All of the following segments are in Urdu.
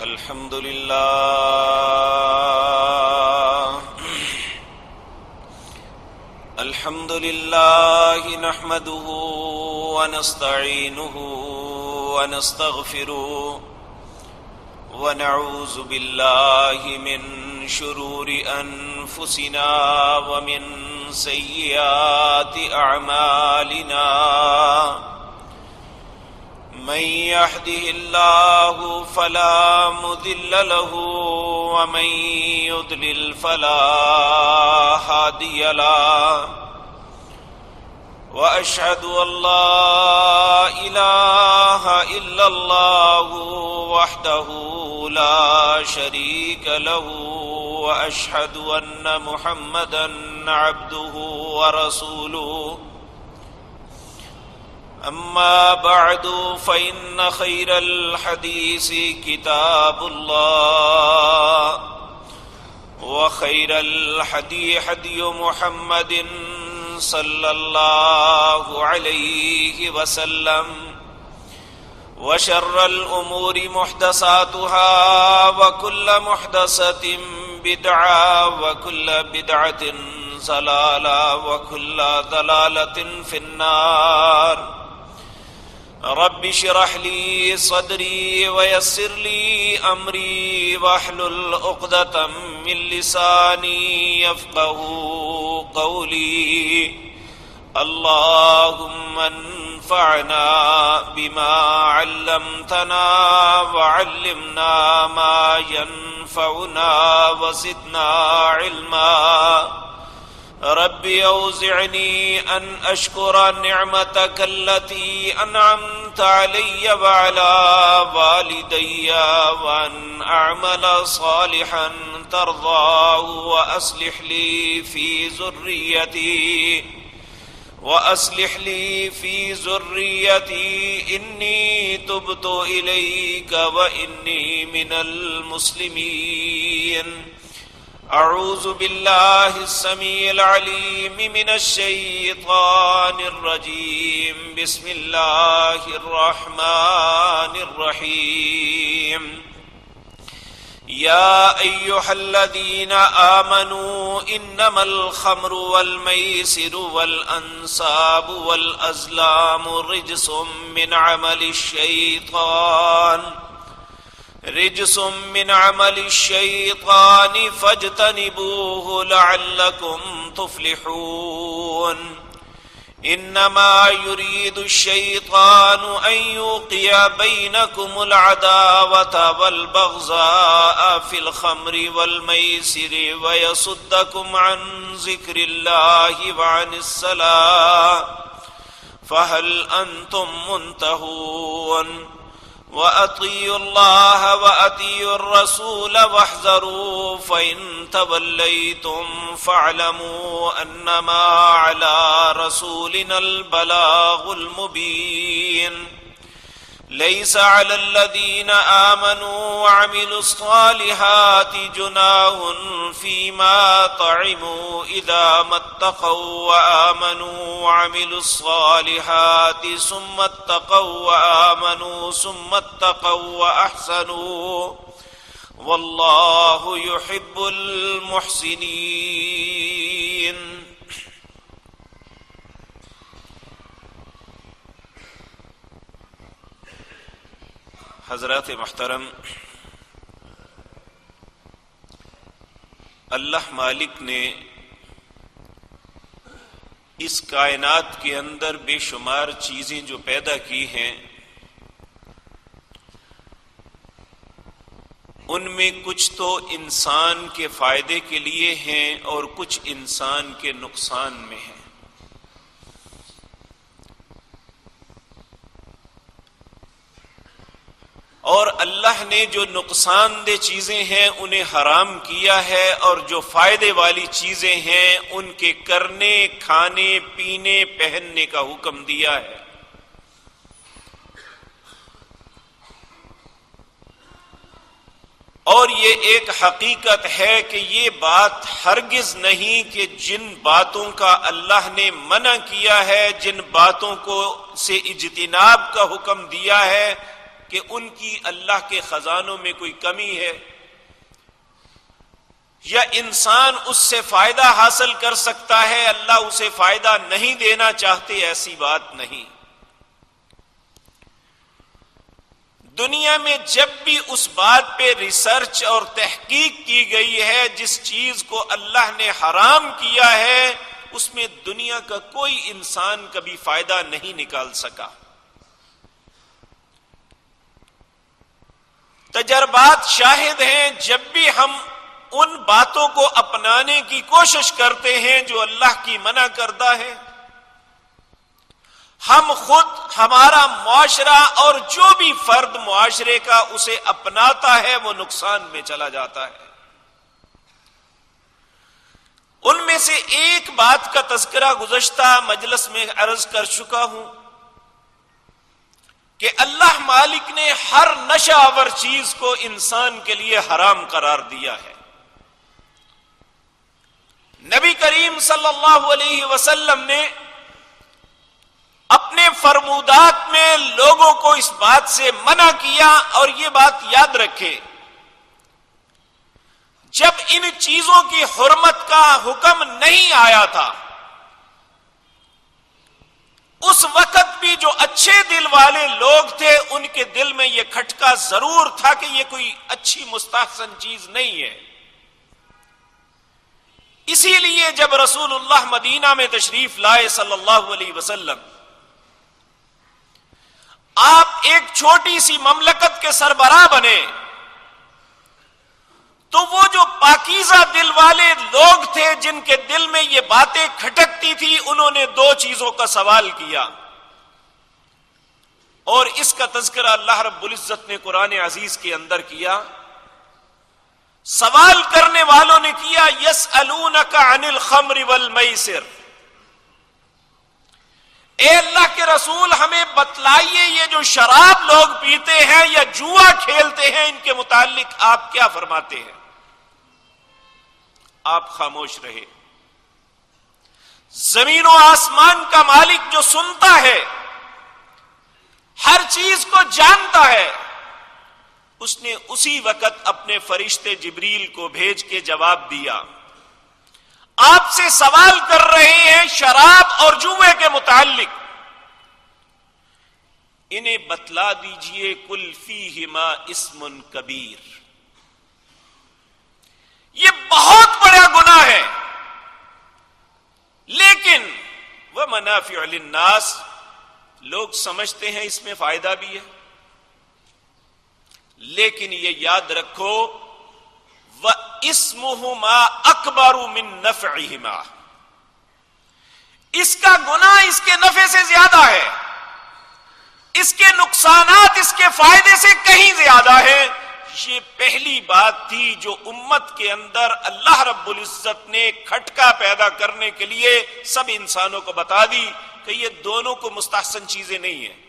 الحمد لله نحمده ونستعينه ونستغفره ونعوذ بالله من شرور أنفسنا ومن سيئات أعمالنا من يهده الله فلا مضل له ومن يضلل فلا هادي له وأشهد أن لا إله إلا الله وحده لا شريك له وأشهد أن محمدا عبده ورسوله أما بعد فإن خير الحديث كتاب الله وخير الهدي هدي محمد صلى الله عليه وسلم وشر الأمور محدثاتها وكل محدثة بدعة وكل بدعة ضلالة وكل ضلالة في النار رب اشرح لي صدري ويسر لي أمري واحلل عقدة من لساني يفقهوا قولي اللهم انفعنا بما علمتنا وعلمنا ما ينفعنا وزدنا علما رب أوزعني أن أشكر نعمتك التي أنعمت علي وعلى والدي وأن أعمل صالحا ترضاه وأصلح لي في ذريتي إني تبت إليك وإني من المسلمين أعوذ بالله السميع العليم من الشيطان الرجيم بسم الله الرحمن الرحيم يا أيها الذين آمنوا إنما الخمر والميسر والأنصاب والأزلام رجس من عمل الشيطان فاجتنبوه لعلكم تفلحون إنما يريد الشيطان أن يوقع بينكم العداوة والبغضاء في الخمر والميسر ويصدكم عن ذكر الله وعن الصلاة فهل أنتم منتهون وأطيعوا الله وأطيعوا الرسول واحذروا فإن توليتم فاعلموا أنما على رسولنا البلاغ المبين ليس على الذين آمنوا وعملوا الصالحات جناح فيما طعموا إذا ما اتقوا وآمنوا وعملوا الصالحات ثم اتقوا وآمنوا ثم اتقوا وأحسنوا والله يحب المحسنين. حضرات محترم، اللہ مالک نے اس کائنات کے اندر بے شمار چیزیں جو پیدا کی ہیں، ان میں کچھ تو انسان کے فائدے کے لیے ہیں اور کچھ انسان کے نقصان میں ہیں۔ اور اللہ نے جو نقصان دہ چیزیں ہیں انہیں حرام کیا ہے، اور جو فائدے والی چیزیں ہیں ان کے کرنے، کھانے، پینے، پہننے کا حکم دیا ہے۔ اور یہ ایک حقیقت ہے کہ یہ بات ہرگز نہیں کہ جن باتوں کا اللہ نے منع کیا ہے، جن باتوں کو سے اجتناب کا حکم دیا ہے، کہ ان کی اللہ کے خزانوں میں کوئی کمی ہے یا انسان اس سے فائدہ حاصل کر سکتا ہے، اللہ اسے فائدہ نہیں دینا چاہتے، ایسی بات نہیں۔ دنیا میں جب بھی اس بات پہ ریسرچ اور تحقیق کی گئی ہے جس چیز کو اللہ نے حرام کیا ہے، اس میں دنیا کا کوئی انسان کبھی فائدہ نہیں نکال سکا۔ تجربات شاہد ہیں، جب بھی ہم ان باتوں کو اپنانے کی کوشش کرتے ہیں جو اللہ کی منع کردہ ہے، ہم خود، ہمارا معاشرہ اور جو بھی فرد معاشرے کا اسے اپناتا ہے وہ نقصان میں چلا جاتا ہے۔ ان میں سے ایک بات کا تذکرہ گزشتہ مجلس میں عرض کر چکا ہوں کہ اللہ مالک نے ہر نشہ آور چیز کو انسان کے لیے حرام قرار دیا ہے۔ نبی کریم صلی اللہ علیہ وسلم نے اپنے فرمودات میں لوگوں کو اس بات سے منع کیا، اور یہ بات یاد رکھے، جب ان چیزوں کی حرمت کا حکم نہیں آیا تھا اس وقت بھی جو اچھے دل والے لوگ تھے ان کے دل میں یہ کھٹکا ضرور تھا کہ یہ کوئی اچھی مستحسن چیز نہیں ہے۔ اسی لیے جب رسول اللہ مدینہ میں تشریف لائے صلی اللہ علیہ وسلم، آپ ایک چھوٹی سی مملکت کے سربراہ بنے، تو وہ جو پاکیزہ دل والے لوگ تھے جن کے دل میں یہ باتیں کھٹکتی تھی، انہوں نے دو چیزوں کا سوال کیا، اور اس کا تذکرہ اللہ رب العزت نے قرآن عزیز کے اندر کیا۔ سوال کرنے والوں نے کیا، یسألونک عن الخمر والمیسر، اے اللہ کے رسول ہمیں بتلائیے یہ جو شراب لوگ پیتے ہیں یا جوا کھیلتے ہیں ان کے متعلق آپ کیا فرماتے ہیں؟ آپ خاموش رہے۔ زمین و آسمان کا مالک جو سنتا ہے، ہر چیز کو جانتا ہے، اس نے اسی وقت اپنے فرشتے جبریل کو بھیج کے جواب دیا، آپ سے سوال کر رہے ہیں شراب اور جوے کے متعلق، انہیں بتلا دیجئے کل فیہما اسم کبیر، یہ بہت بڑا گناہ ہے، لیکن ومنافع للناس، لوگ سمجھتے ہیں اس میں فائدہ بھی ہے، لیکن یہ یاد رکھو وَإِسْمُهُمَا أَكْبَرُ مِن نَفْعِهِمَا، اس کا گناہ اس کے نفع سے زیادہ ہے، اس کے نقصانات اس کے فائدے سے کہیں زیادہ ہے۔ یہ پہلی بات تھی جو امت کے اندر اللہ رب العزت نے کھٹکا پیدا کرنے کے لیے سب انسانوں کو بتا دی کہ یہ دونوں کو مستحسن چیزیں نہیں ہیں۔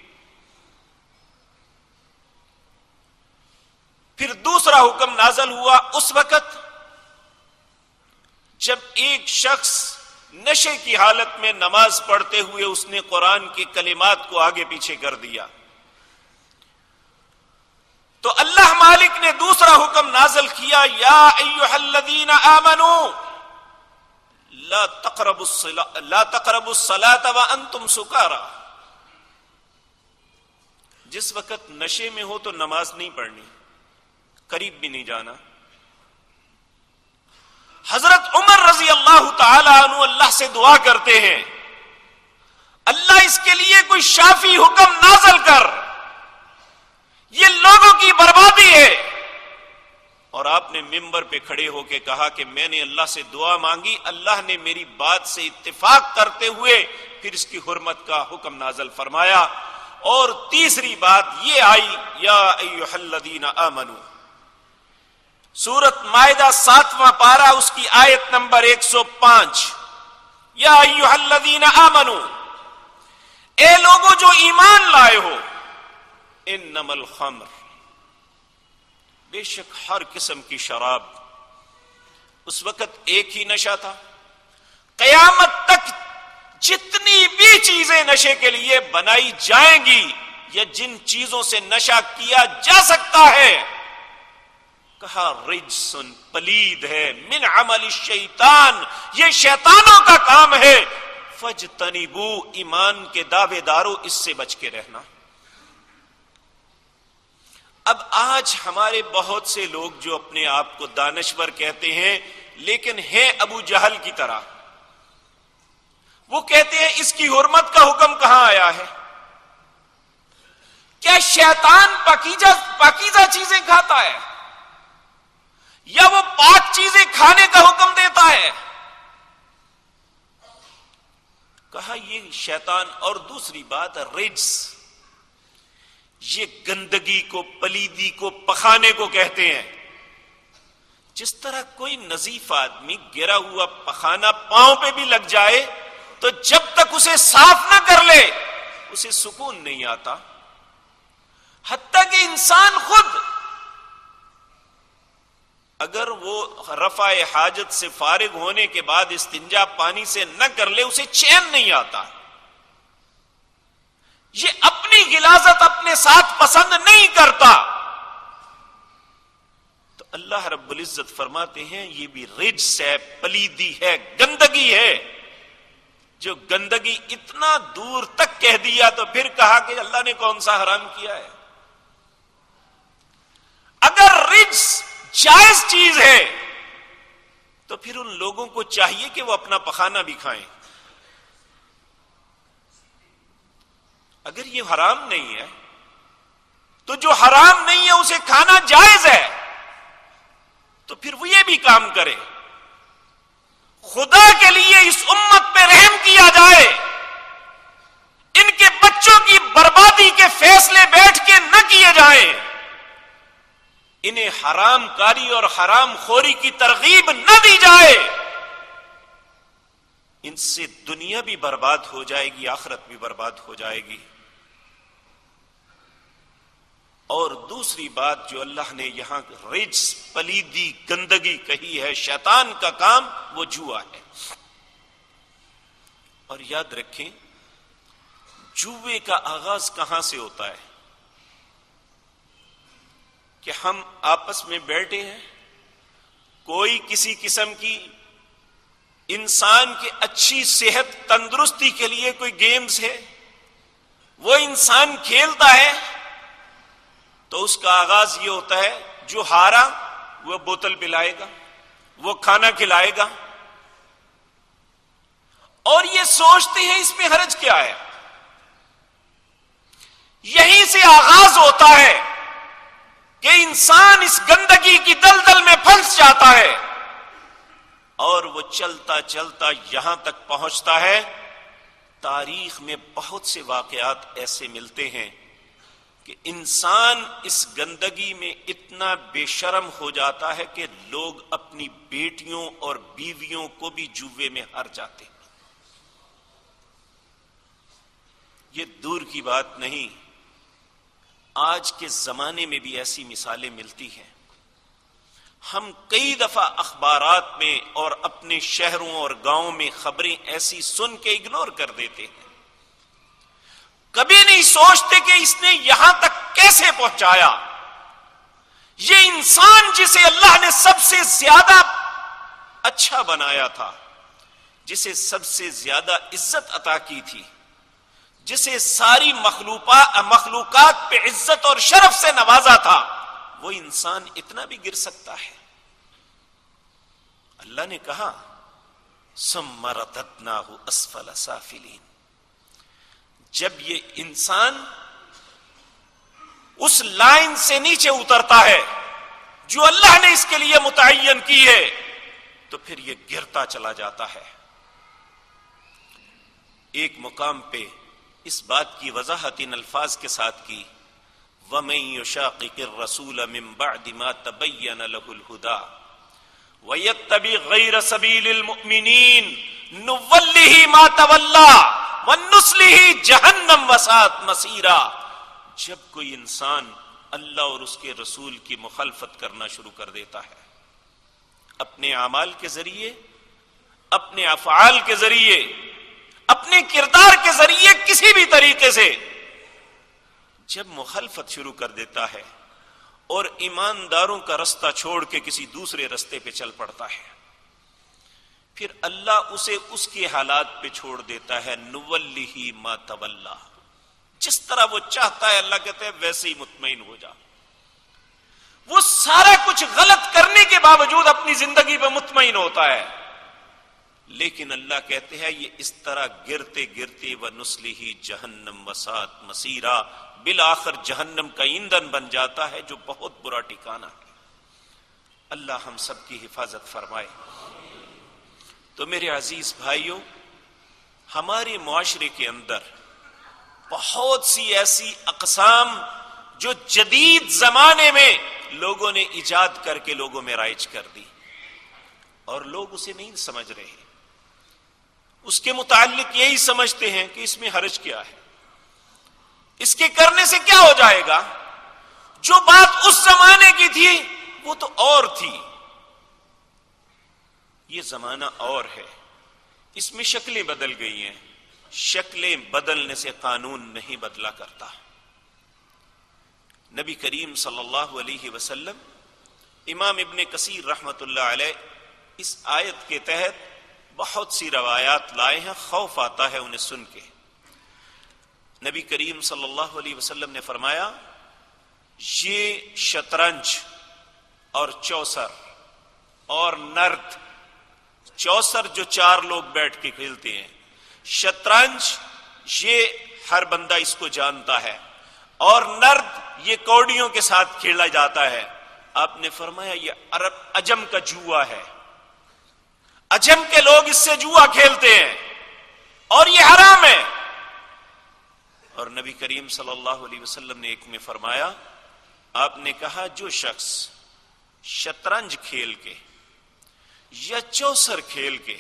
پھر دوسرا حکم نازل ہوا اس وقت جب ایک شخص نشے کی حالت میں نماز پڑھتے ہوئے اس نے قرآن کے کلمات کو آگے پیچھے کر دیا، تو اللہ مالک نے دوسرا حکم نازل کیا، یا ایھا الذین آمنوا لا تقربوا الصلاۃ وانتم سکارى، جس وقت نشے میں ہو تو نماز نہیں پڑھنی، قریب بھی نہیں جانا۔ حضرت عمر رضی اللہ تعالی عنہ اللہ سے دعا کرتے ہیں، اللہ اس کے لیے کوئی شافی حکم نازل کر، یہ لوگوں کی بربادی ہے۔ اور آپ نے ممبر پہ کھڑے ہو کے کہا کہ میں نے اللہ سے دعا مانگی، اللہ نے میری بات سے اتفاق کرتے ہوئے پھر اس کی حرمت کا حکم نازل فرمایا۔ اور تیسری بات یہ آئی، یا ایھا الذین آمنوا، سورۃ مائدہ 7واں پارہ اس کی آیت نمبر 105، یا ایھا الذین آمنوا، اے لوگوں جو ایمان لائے ہو، انما الخمر، بے شک ہر قسم کی شراب، اس وقت ایک ہی نشہ تھا، قیامت تک جتنی بھی چیزیں نشے کے لیے بنائی جائیں گی یا جن چیزوں سے نشہ کیا جا سکتا ہے، کہا رجسن پلید ہے، من عمل الشیطان، یہ شیطانوں کا کام ہے، فجتنبو ایمان کے دعوے دارو اس سے بچ کے رہنا۔ اب آج ہمارے بہت سے لوگ جو اپنے آپ کو دانشور کہتے ہیں لیکن ہیں ابو جہل کی طرح، وہ کہتے ہیں اس کی حرمت کا حکم کہاں آیا ہے؟ کیا شیطان پاکیزہ چیزیں کھاتا ہے یا وہ پاک چیزیں کھانے کا حکم دیتا ہے؟ کہا یہ شیطان، اور دوسری بات رجس، یہ گندگی کو، پلیدی کو، پخانے کو کہتے ہیں۔ جس طرح کوئی نظیف آدمی گرا ہوا پخانا پاؤں پہ بھی لگ جائے تو جب تک اسے صاف نہ کر لے اسے سکون نہیں آتا، حتیٰ کہ انسان خود اگر وہ رفع حاجت سے فارغ ہونے کے بعد استنجا پانی سے نہ کر لے اسے چین نہیں آتا، یہ اپنی غلاظت اپنے ساتھ پسند نہیں کرتا۔ تو اللہ رب العزت فرماتے ہیں یہ بھی رجس ہے، پلیدی ہے، گندگی ہے۔ جو گندگی اتنا دور تک کہہ دیا تو پھر کہا کہ اللہ نے کون سا حرام کیا ہے؟ اگر رجس جائز چیز ہے تو پھر ان لوگوں کو چاہیے کہ وہ اپنا پخانا بھی کھائیں۔ اگر یہ حرام نہیں ہے تو جو حرام نہیں ہے اسے کھانا جائز ہے تو پھر وہ یہ بھی کام کرے۔ خدا کے لیے اس امت پہ رحم کیا جائے، ان کے بچوں کی بربادی کے فیصلے بیٹھ کے نہ کیے جائیں، انہیں حرام کاری اور حرام خوری کی ترغیب نہ دی جائے، ان سے دنیا بھی برباد ہو جائے گی، آخرت بھی برباد ہو جائے گی۔ اور دوسری بات جو اللہ نے یہاں رجس، پلیدی، گندگی کہی ہے، شیطان کا کام، وہ جوا ہے۔ اور یاد رکھیں جوے کا آغاز کہاں سے ہوتا ہے؟ کہ ہم آپس میں بیٹھے ہیں، کوئی کسی قسم کی انسان کی اچھی صحت تندرستی کے لیے کوئی گیمز ہے، وہ انسان کھیلتا ہے تو اس کا آغاز یہ ہوتا ہے جو ہارا وہ بوتل پلائے گا، وہ کھانا کھلائے گا، اور یہ سوچتے ہیں اس میں حرج کیا ہے۔ یہیں سے آغاز ہوتا ہے کہ انسان اس گندگی کی دلدل میں پھنس جاتا ہے اور وہ چلتا چلتا یہاں تک پہنچتا ہے۔ تاریخ میں بہت سے واقعات ایسے ملتے ہیں کہ انسان اس گندگی میں اتنا بے شرم ہو جاتا ہے کہ لوگ اپنی بیٹیوں اور بیویوں کو بھی جوے میں ہار جاتے ہیں۔ یہ دور کی بات نہیں، آج کے زمانے میں بھی ایسی مثالیں ملتی ہیں۔ ہم کئی دفعہ اخبارات میں اور اپنے شہروں اور گاؤں میں خبریں ایسی سن کے اگنور کر دیتے ہیں، کبھی نہیں سوچتے کہ اس نے یہاں تک کیسے پہنچایا۔ یہ انسان جسے اللہ نے سب سے زیادہ اچھا بنایا تھا، جسے سب سے زیادہ عزت عطا کی تھی، جسے ساری مخلوقات پہ عزت اور شرف سے نوازا تھا، وہ انسان اتنا بھی گر سکتا ہے؟ اللہ نے کہا ثم رددناہ اسفل سافلین۔ جب یہ انسان اس لائن سے نیچے اترتا ہے جو اللہ نے اس کے لیے متعین کی ہے تو پھر یہ گرتا چلا جاتا ہے۔ ایک مقام پہ اس بات کی وضاحت ان الفاظ کے ساتھ کی، وَمَن يُشَاقِقِ الرَّسُولَ مِن بَعْدِ مَا تَبَيَّنَ لَهُ الْهُدَى وَيَتَّبِعْ غَيْرَ سَبِيلِ الْمُؤْمِنِينَ نُوَلِّهِ مَا تَوَلَّى وَنُصْلِهِ جَهَنَّمَ وَسَاءَتْ مَصِيرًا۔ جب کوئی انسان اللہ اور اس کے رسول کی مخالفت کرنا شروع کر دیتا ہے، اپنے اعمال کے ذریعے، اپنے افعال کے ذریعے، اپنے کردار کے ذریعے، کسی بھی طریقے سے جب مخالفت شروع کر دیتا ہے اور ایمانداروں کا رستہ چھوڑ کے کسی دوسرے رستے پہ چل پڑتا ہے، پھر اللہ اسے اس کے حالات پہ چھوڑ دیتا ہے، نولیہ ما تولا، جس طرح وہ چاہتا ہے اللہ کہتے ہیں ویسے ہی مطمئن ہو جا۔ وہ سارا کچھ غلط کرنے کے باوجود اپنی زندگی پہ مطمئن ہوتا ہے، لیکن اللہ کہتے ہیں یہ اس طرح گرتے گرتے وَنُصْلِهِ جہنم وَسَاءَتْ مَصِيرًا، بالآخر جہنم کا ایندھن بن جاتا ہے جو بہت برا ٹھکانہ ہے۔ اللہ ہم سب کی حفاظت فرمائے۔ تو میرے عزیز بھائیوں، ہمارے معاشرے کے اندر بہت سی ایسی اقسام جو جدید زمانے میں لوگوں نے ایجاد کر کے لوگوں میں رائج کر دی، اور لوگ اسے نہیں سمجھ رہے، اس کے متعلق یہی سمجھتے ہیں کہ اس میں حرج کیا ہے، اس کے کرنے سے کیا ہو جائے گا، جو بات اس زمانے کی تھی وہ تو اور تھی، یہ زمانہ اور ہے، اس میں شکلیں بدل گئی ہیں، شکلیں بدلنے سے قانون نہیں بدلا کرتا۔ نبی کریم صلی اللہ علیہ وسلم، امام ابن کثیر رحمت اللہ علیہ اس آیت کے تحت بہت سی روایات لائے ہیں، خوف آتا ہے انہیں سن کے۔ نبی کریم صلی اللہ علیہ وسلم نے فرمایا یہ شطرنج اور چوسر اور نرد، چوسر جو چار لوگ بیٹھ کے کھیلتے ہیں، شطرنج یہ ہر بندہ اس کو جانتا ہے، اور نرد یہ کوڑیوں کے ساتھ کھیلا جاتا ہے۔ آپ نے فرمایا یہ عجم کا جوا ہے، عجم کے لوگ اس سے جوا کھیلتے ہیں اور یہ حرام ہے۔ اور نبی کریم صلی اللہ علیہ وسلم نے ایک میں فرمایا، آپ نے کہا جو شخص شطرنج کھیل کے یا چوسر کھیل کے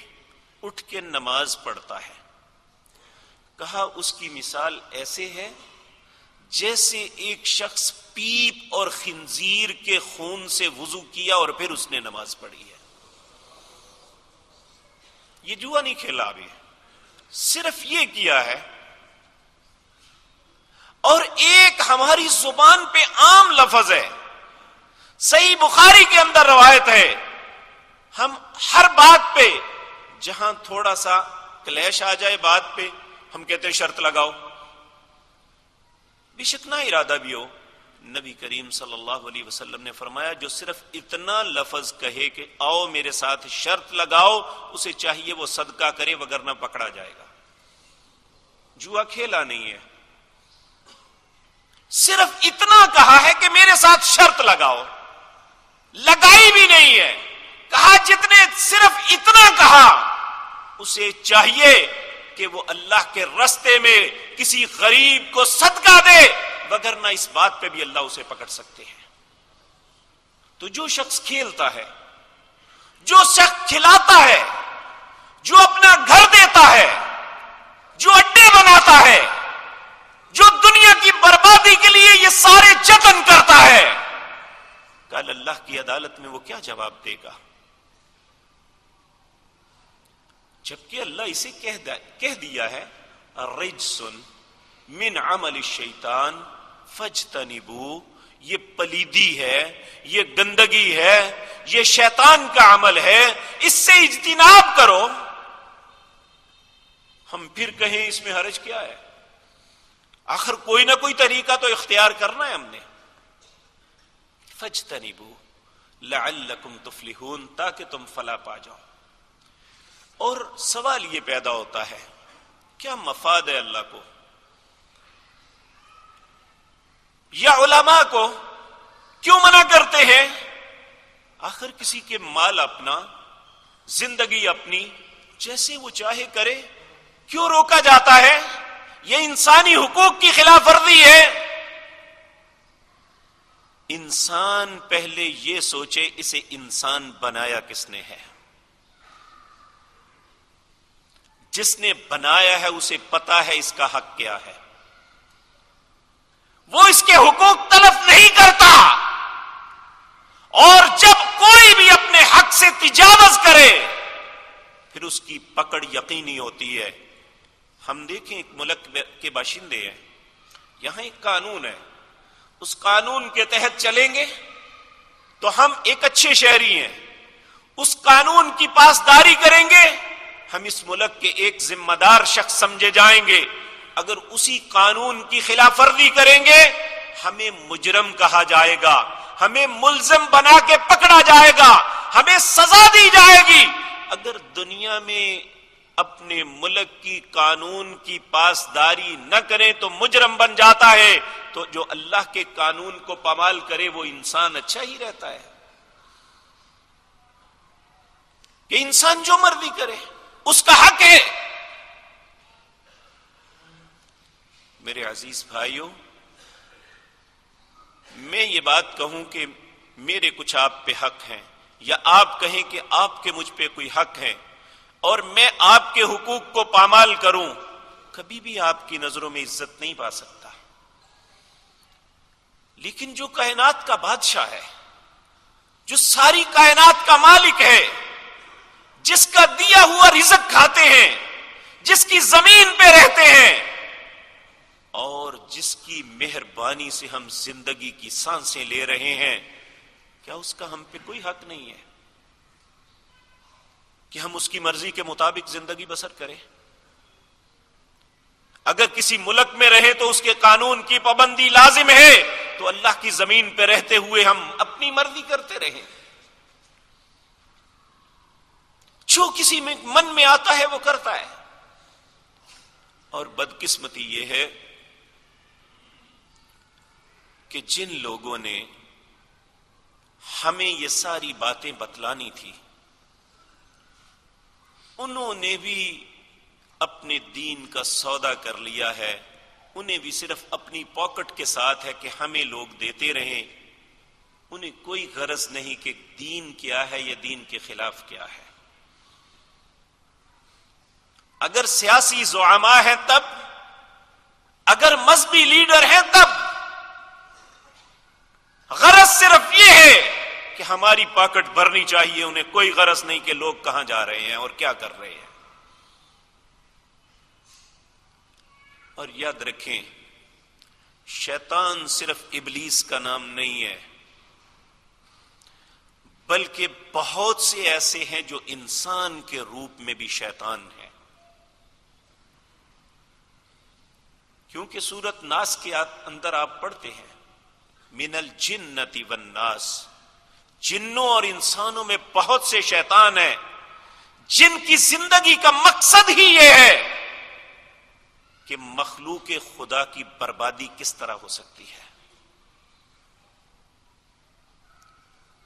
اٹھ کے نماز پڑھتا ہے، کہا اس کی مثال ایسے ہے جیسے ایک شخص پیپ اور خنزیر کے خون سے وضو کیا اور پھر اس نے نماز پڑھی ہے۔ یہ جوا نہیں کھیلا ابھی، صرف یہ کیا ہے۔ اور ایک ہماری زبان پہ عام لفظ ہے، صحیح بخاری کے اندر روایت ہے، ہم ہر بات پہ جہاں تھوڑا سا کلیش آ جائے بات پہ ہم کہتے ہیں شرط لگاؤ، بے شک نہ ارادہ بھی ہو۔ نبی کریم صلی اللہ علیہ وسلم نے فرمایا جو صرف اتنا لفظ کہے کہ آؤ میرے ساتھ شرط لگاؤ، اسے چاہیے وہ صدقہ کرے وگرنہ پکڑا جائے گا۔ جوا کھیلا نہیں ہے، صرف اتنا کہا ہے کہ میرے ساتھ شرط لگاؤ، لگائی بھی نہیں ہے، کہا جتنے صرف اتنا کہا اسے چاہیے کہ وہ اللہ کے رستے میں کسی غریب کو صدقہ دے، وگرنہ اس بات پہ بھی اللہ اسے پکڑ سکتے ہیں۔ تو جو شخص کھیلتا ہے، جو شخص کھلاتا ہے، جو اپنا گھر دیتا ہے، جو اڈے بناتا ہے، جو دنیا کی بربادی کے لیے یہ سارے جتن کرتا ہے، کل اللہ کی عدالت میں وہ کیا جواب دے گا؟ جبکہ اللہ اسے کہہ دیا ہے رجس من عمل الشیطان فاجتنبوہ، یہ پلیدی ہے، یہ گندگی ہے، یہ شیطان کا عمل ہے، اس سے اجتناب کرو۔ ہم پھر کہیں اس میں حرج کیا ہے؟ آخر کوئی نہ کوئی طریقہ تو اختیار کرنا ہے ہم نے۔ فاجتنبوہ لعلکم تفلحون، تاکہ تم فلاح پا جاؤ۔ اور سوال یہ پیدا ہوتا ہے کیا مفاد ہے اللہ کو یا علماء کو؟ کیوں منع کرتے ہیں؟ آخر کسی کے مال اپنا، زندگی اپنی، جیسے وہ چاہے کرے، کیوں روکا جاتا ہے؟ یہ انسانی حقوق کی خلاف ورزی ہے۔ انسان پہلے یہ سوچے اسے انسان بنایا کس نے ہے؟ جس نے بنایا ہے اسے پتا ہے اس کا حق کیا ہے، وہ اس کے حقوق تلف نہیں کرتا، اور جب کوئی بھی اپنے حق سے تجاوز کرے پھر اس کی پکڑ یقینی ہوتی ہے۔ ہم دیکھیں ایک ملک کے باشندے ہیں، یہاں ایک قانون ہے، اس قانون کے تحت چلیں گے تو ہم ایک اچھے شہری ہیں، اس قانون کی پاسداری کریں گے، ہم اس ملک کے ایک ذمہ دار شخص سمجھے جائیں گے۔ اگر اسی قانون کی خلاف ورزی کریں گے ہمیں مجرم کہا جائے گا، ہمیں ملزم بنا کے پکڑا جائے گا، ہمیں سزا دی جائے گی۔ اگر دنیا میں اپنے ملک کی قانون کی پاسداری نہ کریں تو مجرم بن جاتا ہے، تو جو اللہ کے قانون کو پامال کرے وہ انسان اچھا ہی رہتا ہے کہ انسان جو مرضی کرے، اس کا حق ہے۔ میرے عزیز بھائیوں، میں یہ بات کہوں کہ میرے کچھ آپ پہ حق ہیں، یا آپ کہیں کہ آپ کے مجھ پہ کوئی حق ہے، اور میں آپ کے حقوق کو پامال کروں، کبھی بھی آپ کی نظروں میں عزت نہیں پا سکتا۔ لیکن جو کائنات کا بادشاہ ہے، جو ساری کائنات کا مالک ہے، جس کا دیا ہوا رزق کھاتے ہیں، جس کی زمین پہ رہتے ہیں، اور جس کی مہربانی سے ہم زندگی کی سانسیں لے رہے ہیں، کیا اس کا ہم پہ کوئی حق نہیں ہے کہ ہم اس کی مرضی کے مطابق زندگی بسر کریں؟ اگر کسی ملک میں رہے تو اس کے قانون کی پابندی لازم ہے، تو اللہ کی زمین پہ رہتے ہوئے ہم اپنی مرضی کرتے رہیں، جو کسی میں من میں آتا ہے وہ کرتا ہے۔ اور بدقسمتی یہ ہے کہ جن لوگوں نے ہمیں یہ ساری باتیں بتلانی تھی، انہوں نے بھی اپنے دین کا سودا کر لیا ہے، انہیں بھی صرف اپنی پاکٹ کے ساتھ ہے کہ ہمیں لوگ دیتے رہیں، انہیں کوئی غرض نہیں کہ دین کیا ہے یا دین کے خلاف کیا ہے۔ اگر سیاسی زعماء ہیں تب، اگر مذہبی لیڈر ہیں تب، غرض صرف یہ ہے کہ ہماری پاکٹ بھرنی چاہیے، انہیں کوئی غرض نہیں کہ لوگ کہاں جا رہے ہیں اور کیا کر رہے ہیں۔ اور یاد رکھیں، شیطان صرف ابلیس کا نام نہیں ہے، بلکہ بہت سے ایسے ہیں جو انسان کے روپ میں بھی شیطان ہیں۔ کیونکہ سورۃ ناس کے اندر آپ پڑھتے ہیں من الجنۃ والناس، جنوں اور انسانوں میں بہت سے شیطان ہیں جن کی زندگی کا مقصد ہی یہ ہے کہ مخلوق خدا کی بربادی کس طرح ہو سکتی ہے۔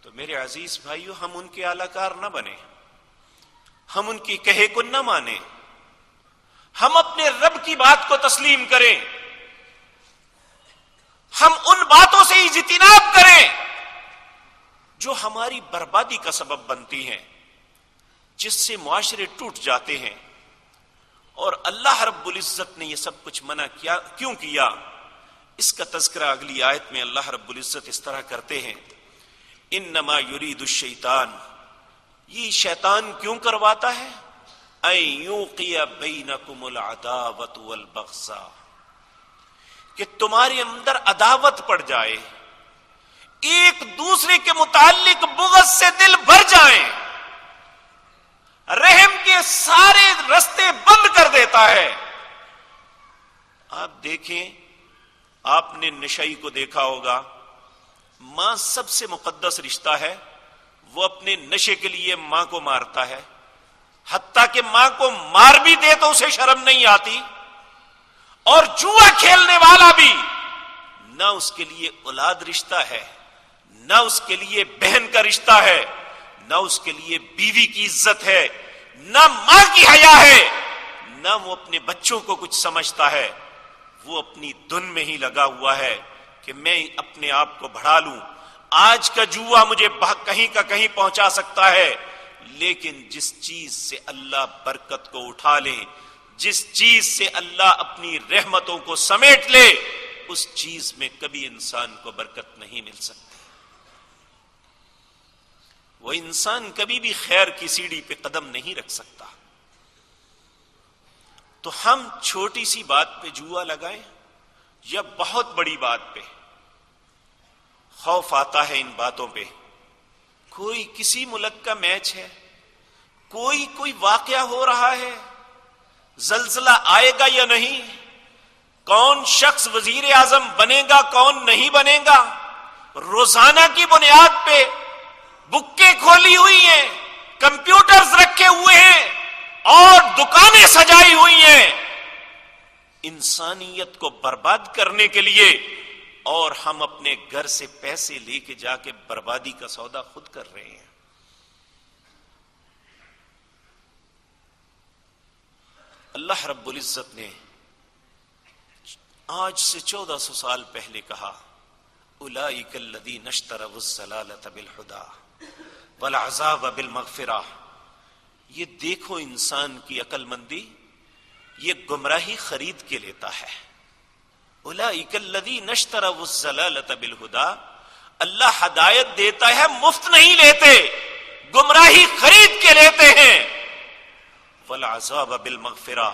تو میرے عزیز بھائیو، ہم ان کے اعلی کار نہ بنیں، ہم ان کی کہے کو نہ مانیں، ہم اپنے رب کی بات کو تسلیم کریں، ہم ان باتوں سے اجتناب کریں جو ہماری بربادی کا سبب بنتی ہیں، جس سے معاشرے ٹوٹ جاتے ہیں۔ اور اللہ رب العزت نے یہ سب کچھ منع کیا کیوں کیا؟ اس کا تذکرہ اگلی آیت میں اللہ رب العزت اس طرح کرتے ہیں، انما یرید الشیطان، یہ شیطان کیوں کرواتا ہے؟ ان یوقع بینکم العداوۃ والبغضاء، کہ تمہارے اندر عداوت پڑ جائے، ایک دوسرے کے متعلق بغض سے دل بھر جائیں، رحم کے سارے رستے بند کر دیتا ہے۔ آپ دیکھیں، آپ نے نشئی کو دیکھا ہوگا، ماں سب سے مقدس رشتہ ہے، وہ اپنے نشے کے لیے ماں کو مارتا ہے، حتیٰ کہ ماں کو مار بھی دے تو اسے شرم نہیں آتی۔ اور جوا کھیلنے والا بھی نہ اس کے لیے اولاد رشتہ ہے، نہ اس کے لیے بہن کا رشتہ ہے، نہ اس کے لیے بیوی کی عزت ہے، نہ ماں کی حیا ہے، نہ وہ اپنے بچوں کو کچھ سمجھتا ہے۔ وہ اپنی دھن میں ہی لگا ہوا ہے کہ میں اپنے آپ کو بڑھا لوں، آج کا جوا مجھے کہیں کا کہیں پہنچا سکتا ہے، لیکن جس چیز سے اللہ برکت کو اٹھا لے، جس چیز سے اللہ اپنی رحمتوں کو سمیٹ لے، اس چیز میں کبھی انسان کو برکت نہیں مل سکتی۔ وہ انسان کبھی بھی خیر کی سیڑھی پہ قدم نہیں رکھ سکتا۔ تو ہم چھوٹی سی بات پہ جوا لگائیں، یا بہت بڑی بات پہ خوف آتا ہے، ان باتوں پہ، کوئی کسی ملک کا میچ ہے، کوئی واقعہ ہو رہا ہے، زلزلہ آئے گا یا نہیں، کون شخص وزیر اعظم بنے گا کون نہیں بنے گا، روزانہ کی بنیاد پہ بکیں کھولی ہوئی ہیں، کمپیوٹرز رکھے ہوئے ہیں اور دکانیں سجائی ہوئی ہیں انسانیت کو برباد کرنے کے لیے، اور ہم اپنے گھر سے پیسے لے کے جا کے بربادی کا سودا خود کر رہے ہیں۔ اللہ رب العزت نے آج سے 1400 سال پہلے کہا اولئک الذین اشتروا الضلالۃ بالہدی والعذاب بالمغفرہ۔ یہ دیکھو انسان کی عقل مندی، یہ گمراہی خرید کے لیتا ہے۔ اولئک الذین اشتروا الضلالۃ بالہدی، اللہ ہدایت دیتا ہے مفت نہیں لیتے، گمراہی خرید کے لیتے ہیں۔ والعذاب بالمغفرہ،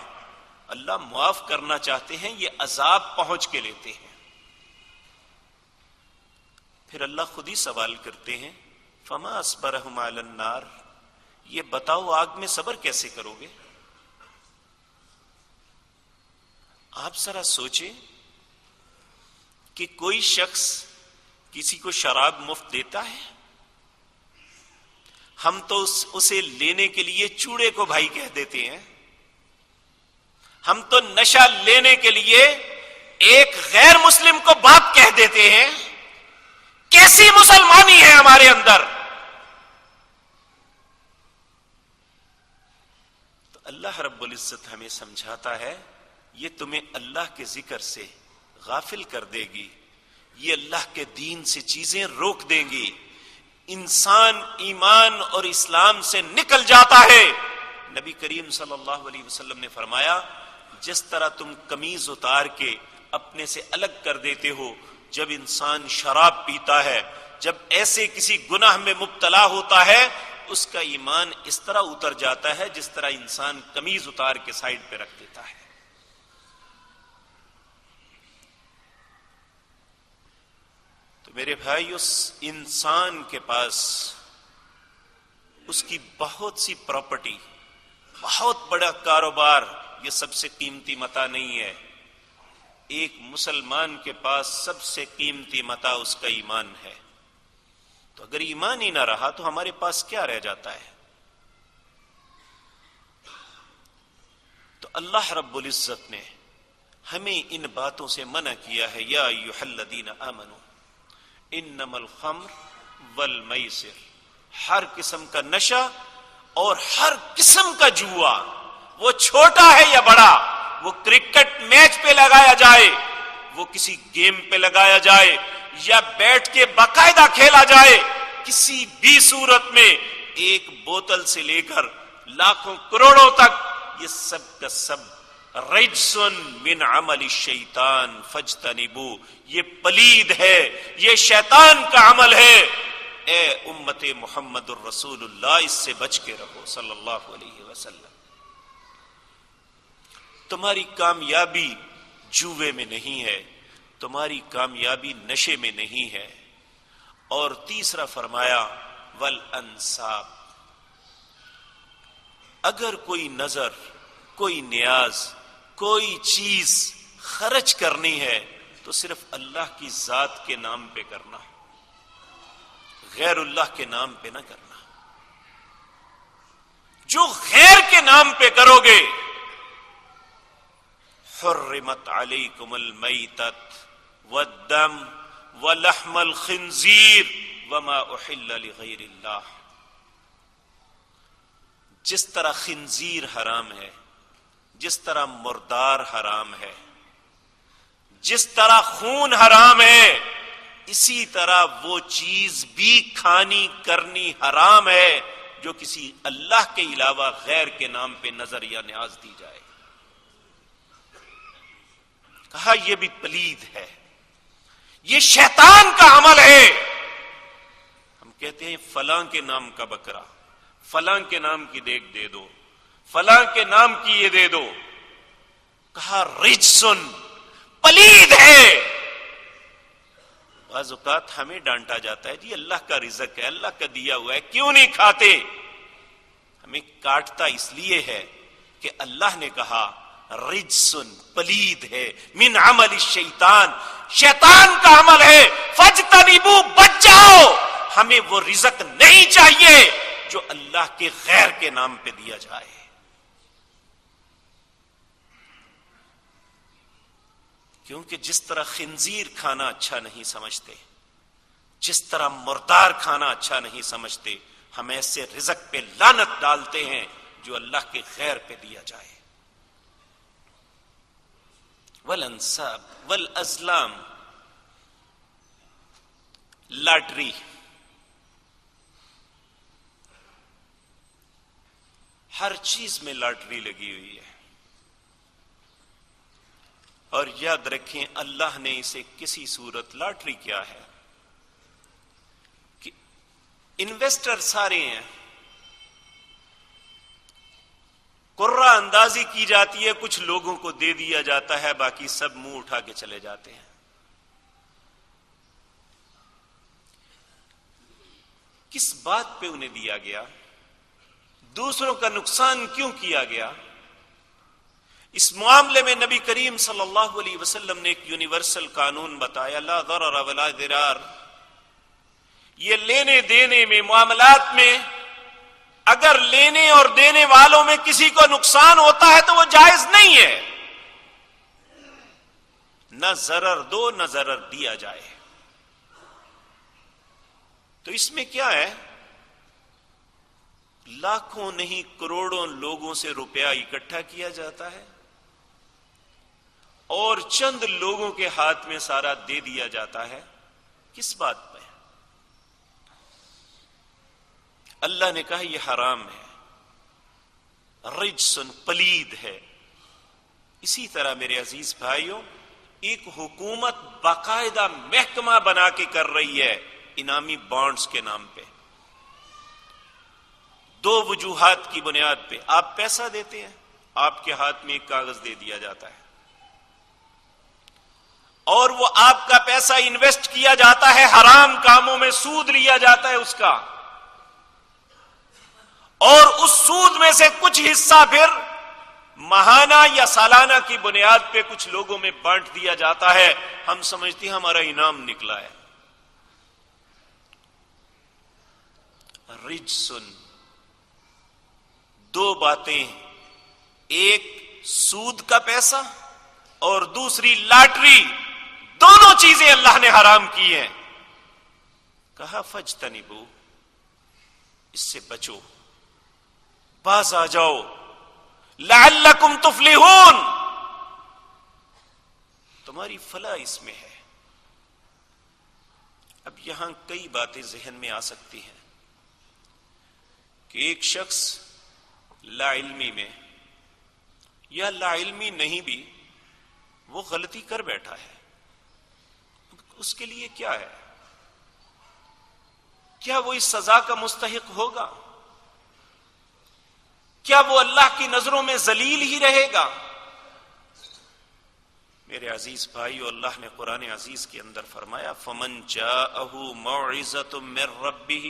اللہ معاف کرنا چاہتے ہیں، یہ عذاب پہنچ کے لیتے ہیں۔ پھر اللہ خود ہی سوال کرتے ہیں فما اصبرہم علی النار، یہ بتاؤ آگ میں صبر کیسے کرو گے؟ آپ ذرا سوچیں کہ کوئی شخص کسی کو شراب مفت دیتا ہے؟ ہم تو اسے لینے کے لیے چوڑے کو بھائی کہہ دیتے ہیں، ہم تو نشہ لینے کے لیے ایک غیر مسلم کو باپ کہہ دیتے ہیں۔ کیسی مسلمانی ہے ہمارے اندر؟ تو اللہ رب العزت ہمیں سمجھاتا ہے یہ تمہیں اللہ کے ذکر سے غافل کر دے گی، یہ اللہ کے دین سے چیزیں روک دیں گی، انسان ایمان اور اسلام سے نکل جاتا ہے۔ نبی کریم صلی اللہ علیہ وسلم نے فرمایا جس طرح تم قمیض اتار کے اپنے سے الگ کر دیتے ہو جب انسان شراب پیتا ہے، جب ایسے کسی گناہ میں مبتلا ہوتا ہے، اس کا ایمان اس طرح اتر جاتا ہے جس طرح انسان قمیض اتار کے سائڈ پہ رکھ دیتا ہے۔ تو میرے بھائی، اس انسان کے پاس اس کی بہت سی پراپرٹی، بہت بڑا کاروبار، یہ سب سے قیمتی متاع نہیں ہے۔ ایک مسلمان کے پاس سب سے قیمتی متاع اس کا ایمان ہے۔ تو اگر ایمان ہی نہ رہا تو ہمارے پاس کیا رہ جاتا ہے؟ تو اللہ رب العزت نے ہمیں ان باتوں سے منع کیا ہے، یا ایھا الذین آمنوا انما الخمر والمیسر، ہر قسم کا نشہ اور ہر قسم کا جوا، وہ چھوٹا ہے یا بڑا، وہ کرکٹ میچ پہ لگایا جائے، وہ کسی گیم پہ لگایا جائے، یا بیٹھ کے باقاعدہ کھیلا جائے، کسی بھی صورت میں ایک بوتل سے لے کر لاکھوں کروڑوں تک، یہ سب کا سب رجس من عمل الشیطان فاجتنبوہ، یہ پلید ہے، یہ شیطان کا عمل ہے۔ اے امت محمد الرسول اللہ، اس سے بچ کے رہو صلی اللہ علیہ وسلم۔ تمہاری کامیابی جوے میں نہیں ہے، تمہاری کامیابی نشے میں نہیں ہے۔ اور تیسرا فرمایا والانساب، اگر کوئی نظر، کوئی نیاز، کوئی چیز خرچ کرنی ہے تو صرف اللہ کی ذات کے نام پہ کرنا، غیر اللہ کے نام پہ نہ کرنا۔ جو غیر کے نام پہ کرو گے، حرمت علیکم المیتۃ والدم ولحم الخنزیر وما احل لغیر اللہ، جس طرح خنزیر حرام ہے، جس طرح مردار حرام ہے، جس طرح خون حرام ہے، اسی طرح وہ چیز بھی کھانی کرنی حرام ہے جو کسی اللہ کے علاوہ غیر کے نام پہ نظر یا نیاز دی جائے۔ کہا یہ بھی پلید ہے، یہ شیطان کا عمل ہے۔ ہم کہتے ہیں فلاں کے نام کا بکرا، فلاں کے نام کی دیگ دے دو، فلاں کے نام کی یہ دے دو۔ کہا رجسن، پلید ہے. بعض اوقات ہمیں ڈانٹا جاتا ہے، جی اللہ کا رزق ہے، اللہ کا دیا ہوا ہے، کیوں نہیں کھاتے؟ ہمیں کاٹتا اس لیے ہے کہ اللہ نے کہا رجسن، پلید ہے، من عمل الشیطان، شیطان کا عمل ہے، فاجتنبوا، بچ جاؤ. ہمیں وہ رزق نہیں چاہیے جو اللہ کے غیر کے نام پہ دیا جائے. کیونکہ جس طرح خنزیر کھانا اچھا نہیں سمجھتے، جس طرح مردار کھانا اچھا نہیں سمجھتے، ہم ایسے رزق پہ لعنت ڈالتے ہیں جو اللہ کے غیر پہ دیا جائے. والانصاب والازلام، لاٹری. ہر چیز میں لاٹری لگی ہوئی ہے، اور یاد رکھیں اللہ نے اسے کسی صورت، لاٹری کیا ہے کہ انویسٹر سارے ہیں، قرعہ اندازی کی جاتی ہے، کچھ لوگوں کو دے دیا جاتا ہے، باقی سب منہ اٹھا کے چلے جاتے ہیں. کس بات پہ انہیں دیا گیا؟ دوسروں کا نقصان کیوں کیا گیا؟ اس معاملے میں نبی کریم صلی اللہ علیہ وسلم نے ایک یونیورسل قانون بتایا، لا ضرر ولا ضرار. یہ لینے دینے میں، معاملات میں اگر لینے اور دینے والوں میں کسی کو نقصان ہوتا ہے تو وہ جائز نہیں ہے. نہ ضرر دو نہ ضرر دیا جائے. تو اس میں کیا ہے؟ لاکھوں نہیں کروڑوں لوگوں سے روپیہ اکٹھا کیا جاتا ہے اور چند لوگوں کے ہاتھ میں سارا دے دیا جاتا ہے. کس بات پہ؟ اللہ نے کہا یہ حرام ہے، رجسن، پلید ہے. اسی طرح میرے عزیز بھائیوں، ایک حکومت باقاعدہ محکمہ بنا کے کر رہی ہے انعامی بانڈز کے نام پہ. دو وجوہات کی بنیاد پہ آپ پیسہ دیتے ہیں، آپ کے ہاتھ میں ایک کاغذ دے دیا جاتا ہے اور وہ آپ کا پیسہ انویسٹ کیا جاتا ہے حرام کاموں میں، سود لیا جاتا ہے اس کا، اور اس سود میں سے کچھ حصہ پھر ماہانہ یا سالانہ کی بنیاد پہ کچھ لوگوں میں بانٹ دیا جاتا ہے. ہم سمجھتے ہیں ہمارا انعام نکلا ہے. رجسن، دو باتیں، ایک سود کا پیسہ اور دوسری لاٹری، دونوں چیزیں اللہ نے حرام کی ہیں. کہا فاجتنبوا، اس سے بچو، باز آ جاؤ، لعلکم تفلحون، تمہاری فلاح اس میں ہے. اب یہاں کئی باتیں ذہن میں آ سکتی ہیں کہ ایک شخص لا علمی میں یا لا علمی نہیں بھی وہ غلطی کر بیٹھا ہے، اس کے لیے کیا ہے؟ کیا وہ اس سزا کا مستحق ہوگا؟ کیا وہ اللہ کی نظروں میں ذلیل ہی رہے گا؟ میرے عزیز بھائیو، اللہ نے قرآن عزیز کے اندر فرمایا فَمَنْ جَاءَهُ مَوْعِظَةٌ مِّن رَبِّهِ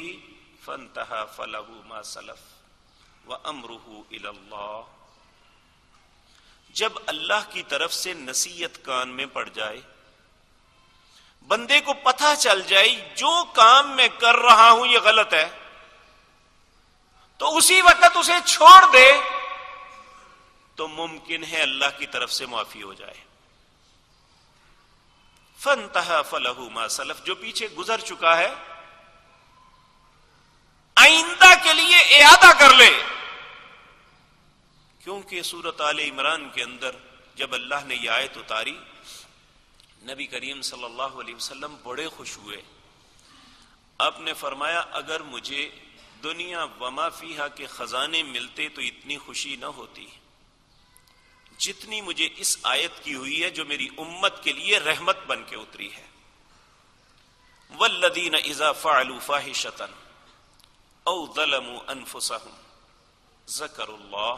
فَانْتَهَى فَلَهُ مَا سَلَفَ وَأَمْرُهُ إِلَى اللَّهِ. جب اللہ کی طرف سے نصیحت کان میں پڑ جائے، بندے کو پتہ چل جائے جو کام میں کر رہا ہوں یہ غلط ہے، تو اسی وقت اسے چھوڑ دے تو ممکن ہے اللہ کی طرف سے معافی ہو جائے. فَانْتَهَى فَلَهُ مَا سَلَفَ، جو پیچھے گزر چکا ہے آئندہ کے لیے اعادہ کر لے. کیونکہ سورۃ آل عمران کے اندر جب اللہ نے یہ آیت اتاری، نبی کریم صلی اللہ علیہ وسلم بڑے خوش ہوئے. آپ نے فرمایا اگر مجھے دنیا وما فیہا کے خزانے ملتے تو اتنی خوشی نہ ہوتی جتنی مجھے اس آیت کی ہوئی ہے جو میری امت کے لیے رحمت بن کے اتری ہے. والذین اذا فعلوا فاحشۃ او ظلموا انفسهم ذکروا اللہ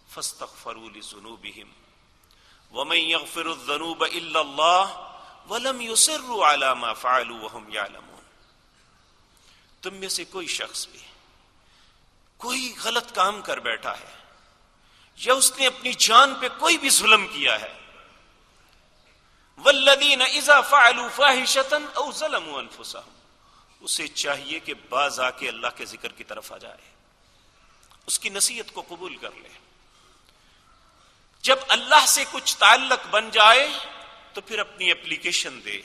فاستغفروا لذنوبهم وَمَن يَغْفِرُ الذُّنُوبَ إِلَّا اللَّهُ وَلَمْ يُصِرُّوا عَلَى مَا فَعَلُوا وَهُمْ يَعْلَمُونَ. تم میں سے کوئی شخص بھی کوئی غلط کام کر بیٹھا ہے یا اس نے اپنی جان پہ کوئی بھی ظلم کیا ہے، وَالَّذِينَ إِذَا فَعَلُوا فَاحِشَةً أَوْ ظَلَمُوا أَنفُسَهُمْ، اسے چاہیے کہ باز آ کے اللہ کے ذکر کی طرف آ جائے، اس کی نصیحت کو قبول کر لے. جب اللہ سے کچھ تعلق بن جائے تو پھر اپنی اپلیکیشن دے،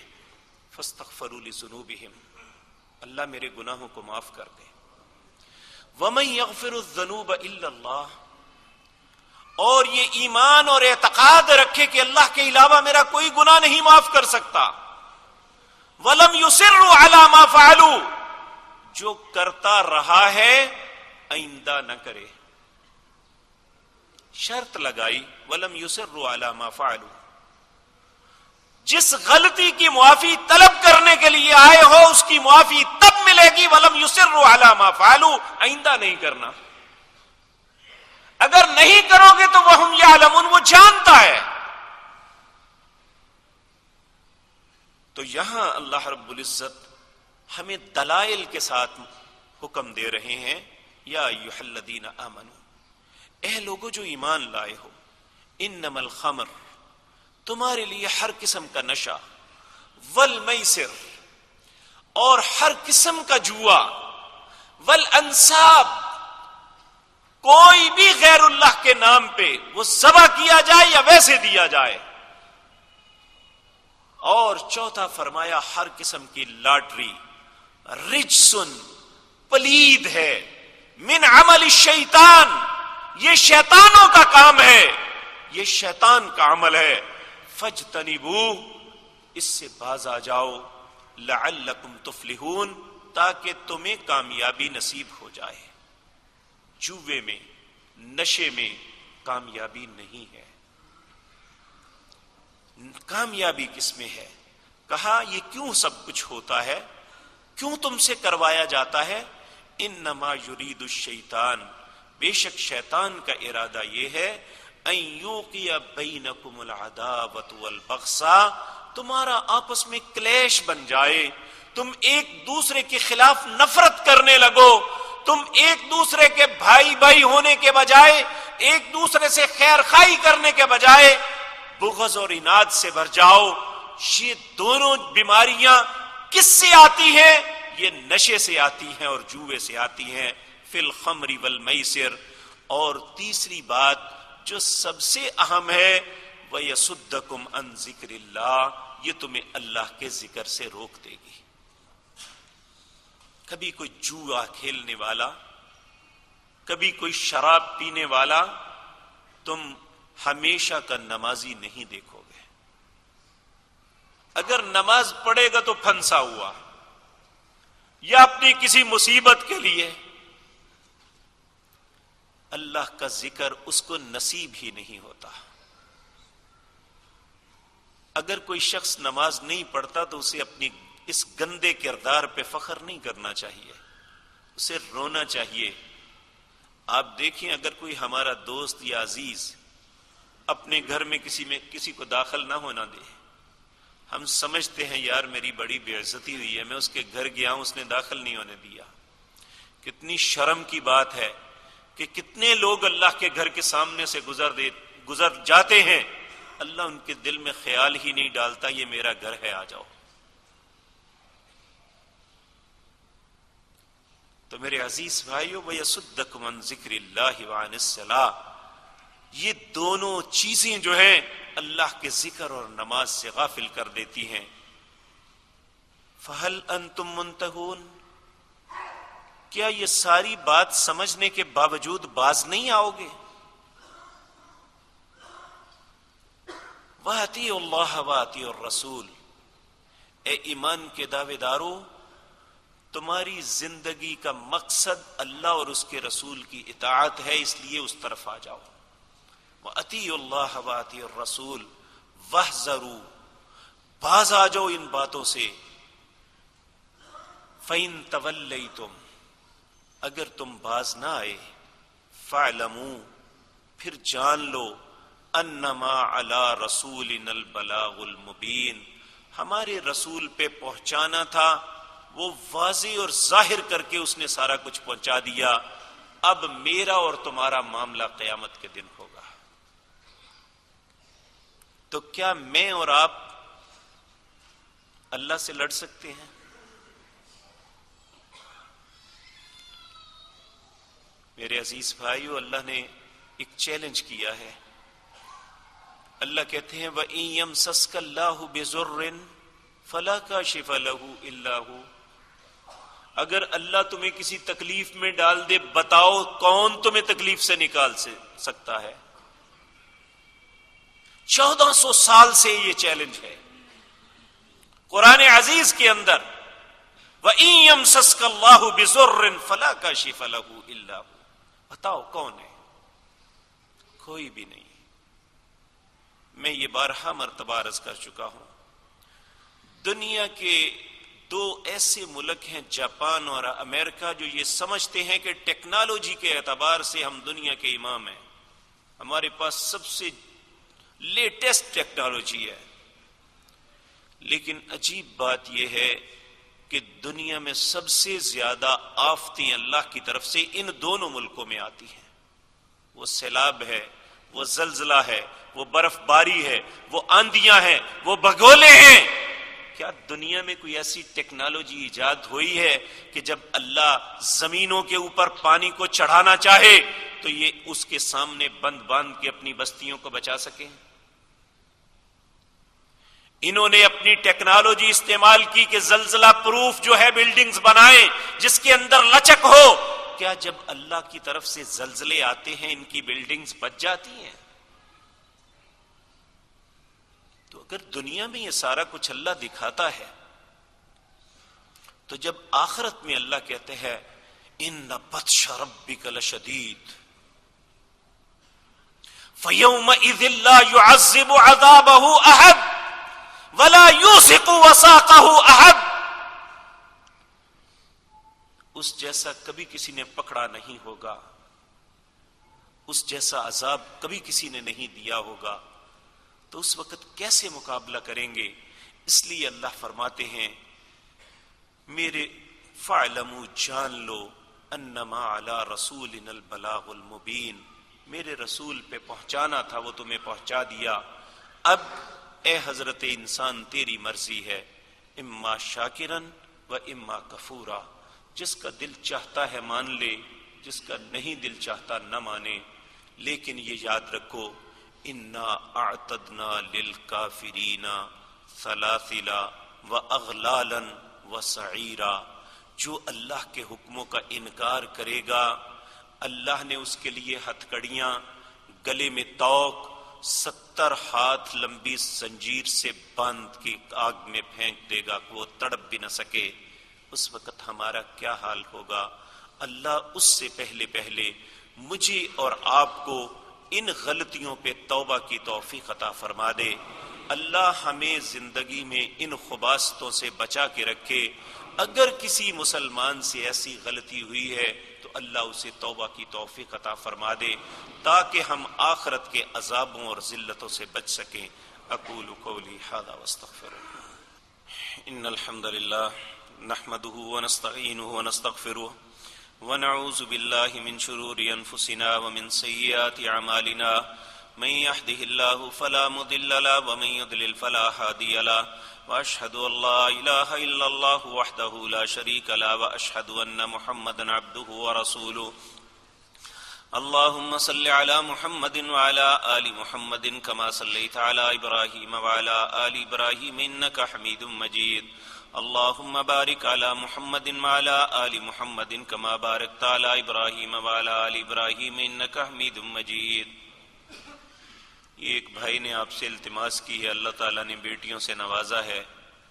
فاستغفروا لذنوبہم، اللہ میرے گناہوں کو معاف کر دے. وَمَن يَغْفِرُ الذُّنُوبَ إِلَّا اللَّهُ، اور یہ ایمان اور اعتقاد رکھے کہ اللہ کے علاوہ میرا کوئی گناہ نہیں معاف کر سکتا. وَلَمْ يُصِرُّوا عَلَى مَا فَعَلُوا، جو کرتا رہا ہے آئندہ نہ کرے. شرط لگائی وَلَمْ يُصِرُّوا عَلَى مَا فَعَلُوا، جس غلطی کی معافی طلب کرنے کے لیے آئے ہو اس کی معافی تب ملے گی. وَلَمْ يُصِرُّوا عَلَى مَا فَعَلُوا، آئندہ نہیں کرنا. اگر نہیں کرو گے تو وَهُمْ يَعْلَمُونَ، وہ جانتا ہے. تو یہاں اللہ رب العزت ہمیں دلائل کے ساتھ حکم دے رہے ہیں، یا ایھا الذین آمنوا، اے لوگوں جو ایمان لائے ہو، انما الخمر، تمہارے لیے ہر قسم کا نشہ، والمیسر، اور ہر قسم کا جوا، والانصاب، کوئی بھی غیر اللہ کے نام پہ وہ ذبح کیا جائے یا ویسے دیا جائے. اور چوتھا فرمایا ہر قسم کی لاٹری، رجسن، پلید ہے، من عمل الشیطان، یہ شیطانوں کا کام ہے، یہ شیطان کا عمل ہے. فاجتنبوہ، اس سے باز آ جاؤ، لعلکم تفلحون، تاکہ تمہیں کامیابی نصیب ہو جائے. جوے میں، نشے میں کامیابی نہیں ہے. کامیابی کس میں ہے؟ کہا یہ کیوں سب کچھ ہوتا ہے، کیوں تم سے کروایا جاتا ہے؟ انما یرید الشیطان، بے شک شیطان کا ارادہ یہ ہے، ان یوقع بینکم العداوۃ والبغضاء، تمہارا آپس میں کلیش بن جائے، تم ایک دوسرے کے خلاف نفرت کرنے لگو، تم ایک دوسرے کے بھائی بھائی ہونے کے بجائے، ایک دوسرے سے خیر خواہی کرنے کے بجائے بغض اور عناد سے بھر جاؤ. یہ دونوں بیماریاں کس سے آتی ہیں؟ یہ نشے سے آتی ہیں اور جوے سے آتی ہیں. فی الخمر والمیسر، اور تیسری بات جو سب سے اہم ہے، وَيَصُدَّكُمْ عَنْ ذِكْرِ اللَّهِ، یہ تمہیں اللہ کے ذکر سے روک دے گی. کبھی کوئی جوا کھیلنے والا، کبھی کوئی شراب پینے والا تم ہمیشہ کا نمازی نہیں دیکھو گے. اگر نماز پڑھے گا تو پھنسا ہوا، یا اپنی کسی مصیبت کے لیے. اللہ کا ذکر اس کو نصیب ہی نہیں ہوتا. اگر کوئی شخص نماز نہیں پڑھتا تو اسے اپنی اس گندے کردار پہ فخر نہیں کرنا چاہیے، اسے رونا چاہیے. آپ دیکھیں اگر کوئی ہمارا دوست یا عزیز اپنے گھر میں کسی کو داخل نہ ہونا دے، ہم سمجھتے ہیں یار میری بڑی بے عزتی ہوئی ہے، میں اس کے گھر گیا ہوں اس نے داخل نہیں ہونے دیا. کتنی شرم کی بات ہے کہ کتنے لوگ اللہ کے گھر کے سامنے سے گزر جاتے ہیں، اللہ ان کے دل میں خیال ہی نہیں ڈالتا یہ میرا گھر ہے آ جاؤ. تو میرے عزیز بھائیو، وَيَصُدَّكُمْ عَنْ ذِكْرِ اللَّهِ وَعَنِ الصَّلَاةِ، یہ دونوں چیزیں جو ہیں اللہ کے ذکر اور نماز سے غافل کر دیتی ہیں. فَهَلْ أَنْتُمْ مُنْتَهُونَ، کیا یہ ساری بات سمجھنے کے باوجود باز نہیں آؤ گے؟ وَأَطِیعُوا اللَّهَ وَأَطِیعُوا الرَّسُولَ، اے ایمان کے دعوے دارو، تمہاری زندگی کا مقصد اللہ اور اس کے رسول کی اطاعت ہے، اس لیے اس طرف آ جاؤ. وَأَطِیعُوا اللَّهَ وَأَطِیعُوا الرَّسُولَ وَاحْذَرُوا، باز آ جاؤ ان باتوں سے. فَإِن تَوَلَّیْتُمْ، اگر تم باز نہ آئے، فَاعْلَمُوا، پھر جان لو، انما علی رسولنا البلاغ المبین، ہمارے رسول پہ پہنچانا تھا، وہ واضح اور ظاہر کر کے اس نے سارا کچھ پہنچا دیا۔ اب میرا اور تمہارا معاملہ قیامت کے دن ہوگا۔ تو کیا میں اور آپ اللہ سے لڑ سکتے ہیں؟ میرے عزیز بھائیو، اللہ نے ایک چیلنج کیا ہے۔ اللہ کہتے ہیں وَإِن يَمْسَسْكَ اللَّهُ بِضُرٍّ فَلَا كَاشِفَ لَهُ إِلَّا هُوَ، اگر اللہ تمہیں کسی تکلیف میں ڈال دے، بتاؤ کون تمہیں تکلیف سے نکال سکتا ہے؟ 1400 سال سے یہ چیلنج ہے قرآن عزیز کے اندر، وَإِن يَمْسَسْكَ اللَّهُ بِضُرٍّ فَلَا كَاشِفَ لَهُ إِلَّا هُوَ، بتاؤ کون ہے؟ کوئی بھی نہیں۔ میں یہ بارہا مرتبہ عرض کر چکا ہوں، دنیا کے دو ایسے ملک ہیں، جاپان اور امریکہ، جو یہ سمجھتے ہیں کہ ٹیکنالوجی کے اعتبار سے ہم دنیا کے امام ہیں، ہمارے پاس سب سے لیٹسٹ ٹیکنالوجی ہے۔ لیکن عجیب بات یہ ہے کہ دنیا میں سب سے زیادہ آفتیں اللہ کی طرف سے ان دونوں ملکوں میں آتی ہیں۔ وہ سیلاب ہے، وہ زلزلہ ہے، وہ برف باری ہے، وہ آندیاں ہیں، وہ بھگولے ہیں۔ کیا دنیا میں کوئی ایسی ٹیکنالوجی ایجاد ہوئی ہے کہ جب اللہ زمینوں کے اوپر پانی کو چڑھانا چاہے تو یہ اس کے سامنے بند باندھ کے اپنی بستیوں کو بچا سکے؟ انہوں نے اپنی ٹیکنالوجی استعمال کی کہ زلزلہ پروف جو ہے بلڈنگز بنائیں جس کے اندر لچک ہو۔ کیا جب اللہ کی طرف سے زلزلے آتے ہیں ان کی بلڈنگز بچ جاتی ہیں؟ تو اگر دنیا میں یہ سارا کچھ اللہ دکھاتا ہے تو جب آخرت میں اللہ کہتے ہیں ان بطش ربک لشدید فیومئذ لا يعذب عذابہ احد ولا یوثق وثاقہ احد، اس جیسا کبھی کسی نے پکڑا نہیں ہوگا، اس جیسا عذاب کبھی کسی نے نہیں دیا ہوگا، تو اس وقت کیسے مقابلہ کریں گے؟ اس لیے اللہ فرماتے ہیں میرے فاعلموا، جان لو، انما علی رسولنا البلاغ المبین، میرے رسول پہ پہنچانا تھا، وہ تمہیں پہنچا دیا۔ اب اے حضرت انسان تیری مرضی ہے، اما شاکرن و اما کفورا، جس کا دل چاہتا ہے مان لے، جس کا نہیں دل چاہتا نہ مانے۔ لیکن یہ یاد رکھو انا اعتدنا للکافرین سلاسلا واغلالا وسعیرا، جو اللہ کے حکموں کا انکار کرے گا اللہ نے اس کے لیے ہتھکڑیاں، گلے میں توق، 70 ہاتھ لمبی زنجیر سے باندھ کے آگ میں پھینک دے گا کہ وہ تڑپ بھی نہ سکے۔ اس وقت ہمارا کیا حال ہوگا؟ اللہ اس سے پہلے مجھے اور آپ کو ان غلطیوں پہ توبہ کی توفیق عطا فرما دے۔ اللہ ہمیں زندگی میں ان خباثتوں سے بچا کے رکھے۔ اگر کسی مسلمان سے ایسی غلطی ہوئی ہے تو اللہ اسے توبہ کی توفیق عطا فرما دے تاکہ ہم آخرت کے عذابوں اور ذلتوں سے بچ سکیں۔ اقول قولی ھذا واستغفر اللہ۔ ان الحمد للہ نحمده ونستعینه ونستغفره ونعوذ باللہ من شرور انفسنا ومن سیئات اعمالنا، من يهده الله فلا مضل له ومن يضلل فلا هادي له، واشهد ان لا اله الا الله وحده لا شريك له، واشهد ان محمدا عبده ورسوله۔ اللهم صل على محمد وعلى آل محمد كما صليت على إبراهيم وعلى آل إبراهيم إنك حميد مجيد۔ اللهم بارك على محمد وعلى آل محمد كما باركت على إبراهيم وعلى آل إبراهيم إنك حميد مجيد۔ یہ ایک بھائی نے آپ سے التماس کی ہے، اللہ تعالیٰ نے بیٹیوں سے نوازا ہے،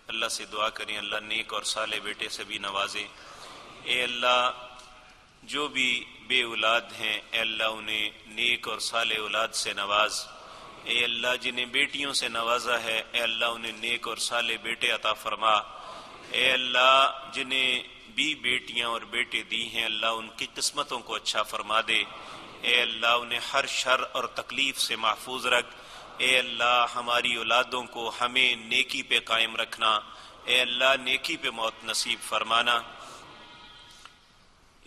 اللہ سے دعا کریں اللہ نیک اور صالح بیٹے سے بھی نوازے۔ اے اللہ جو بھی بے اولاد ہیں اے اللہ انہیں نیک اور صالح اولاد سے نواز۔ اے اللہ جنہیں بیٹیوں سے نوازا ہے اے اللہ انہیں نیک اور صالح بیٹے عطا فرما۔ اے اللہ جنہیں بھی بیٹیاں اور بیٹے دی ہیں اللہ ان کی قسمتوں کو اچھا فرما دے۔ اے اللہ انہیں ہر شر اور تکلیف سے محفوظ رکھ۔ اے اللہ ہماری اولادوں کو ہمیں نیکی پہ قائم رکھنا، اے اللہ نیکی پہ موت نصیب فرمانا۔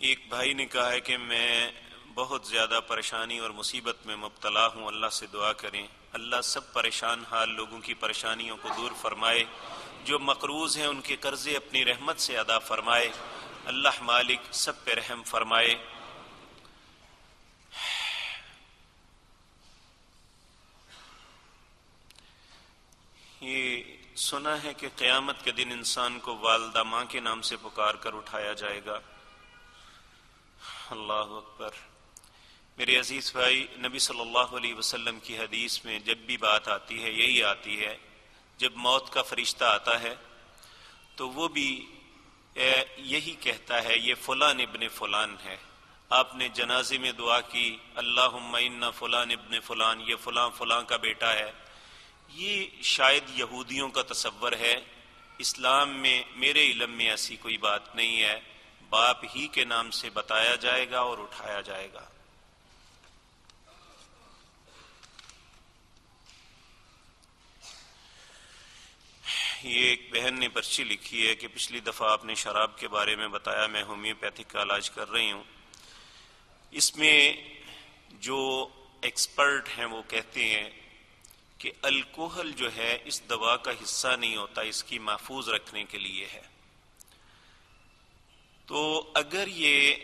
ایک بھائی نے کہا ہے کہ میں بہت زیادہ پریشانی اور مصیبت میں مبتلا ہوں، اللہ سے دعا کریں۔ اللہ سب پریشان حال لوگوں کی پریشانیوں کو دور فرمائے، جو مقروض ہیں ان کے قرضے اپنی رحمت سے ادا فرمائے، اللہ مالک سب پہ رحم فرمائے۔ یہ سنا ہے کہ قیامت کے دن انسان کو والدہ ماں کے نام سے پکار کر اٹھایا جائے گا۔ اللہ اکبر۔ میرے عزیز بھائی، نبی صلی اللہ علیہ وسلم کی حدیث میں جب بھی بات آتی ہے یہی آتی ہے، جب موت کا فرشتہ آتا ہے تو وہ بھی یہی کہتا ہے یہ فلان ابن فلان ہے۔ آپ نے جنازے میں دعا کی اللہم انا فلان ابن فلان، یہ فلاں فلاں کا بیٹا ہے۔ یہ شاید یہودیوں کا تصور ہے، اسلام میں میرے علم میں ایسی کوئی بات نہیں ہے، باپ ہی کے نام سے بتایا جائے گا اور اٹھایا جائے گا۔ یہ ایک بہن نے پرچی لکھی ہے کہ پچھلی دفعہ آپ نے شراب کے بارے میں بتایا، میں ہومیوپیتھک کا علاج کر رہی ہوں، اس میں جو ایکسپرٹ ہیں وہ کہتے ہیں کہ الکوہل جو ہے اس دوا کا حصہ نہیں ہوتا، اس کی محفوظ رکھنے کے لیے ہے۔ تو اگر یہ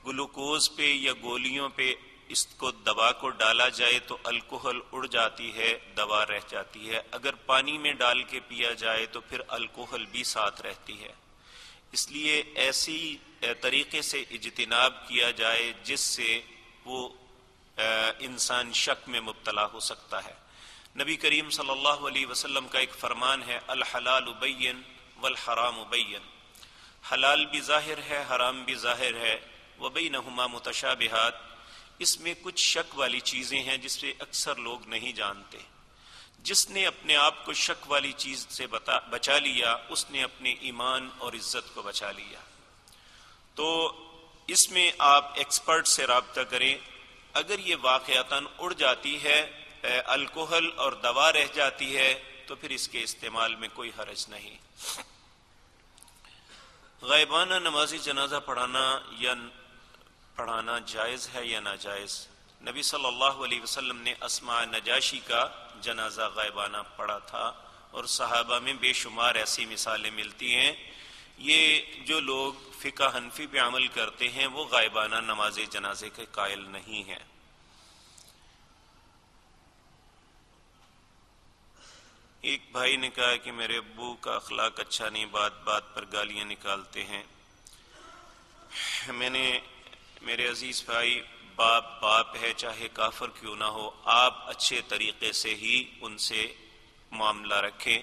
گلوکوز پہ یا گولیوں پہ اس کو دوا کو ڈالا جائے تو الکوہل اڑ جاتی ہے، دوا رہ جاتی ہے۔ اگر پانی میں ڈال کے پیا جائے تو پھر الکوہل بھی ساتھ رہتی ہے۔ اس لیے ایسی طریقے سے اجتناب کیا جائے جس سے وہ انسان شک میں مبتلا ہو سکتا ہے۔ نبی کریم صلی اللہ علیہ وسلم کا ایک فرمان ہے الحلال بین والحرام بین، حلال بھی ظاہر ہے، حرام بھی ظاہر ہے، وبینہما متشابہات، اس میں کچھ شک والی چیزیں ہیں جس سے اکثر لوگ نہیں جانتے۔ جس نے اپنے آپ کو شک والی چیز سے بچا لیا اس نے اپنے ایمان اور عزت کو بچا لیا۔ تو اس میں آپ ایکسپرٹ سے رابطہ کریں۔ اگر یہ واقعتاً اڑ جاتی ہے الکوہل اور دوا رہ جاتی ہے تو پھر اس کے استعمال میں کوئی حرج نہیں۔ غائبانہ نماز جنازہ پڑھانا جائز ہے یا ناجائز؟ نبی صلی اللہ علیہ وسلم نے اسماء نجاشی کا جنازہ غائبانہ پڑھا تھا، اور صحابہ میں بے شمار ایسی مثالیں ملتی ہیں۔ یہ جو لوگ فقہ حنفی پہ عمل کرتے ہیں وہ غائبانہ نماز جنازے کے قائل نہیں ہیں۔ ایک بھائی نے کہا کہ میرے ابو کا اخلاق اچھا نہیں، بات بات پر گالیاں نکالتے ہیں۔ میرے عزیز بھائی، باپ ہے چاہے کافر کیوں نہ ہو، آپ اچھے طریقے سے ہی ان سے معاملہ رکھیں۔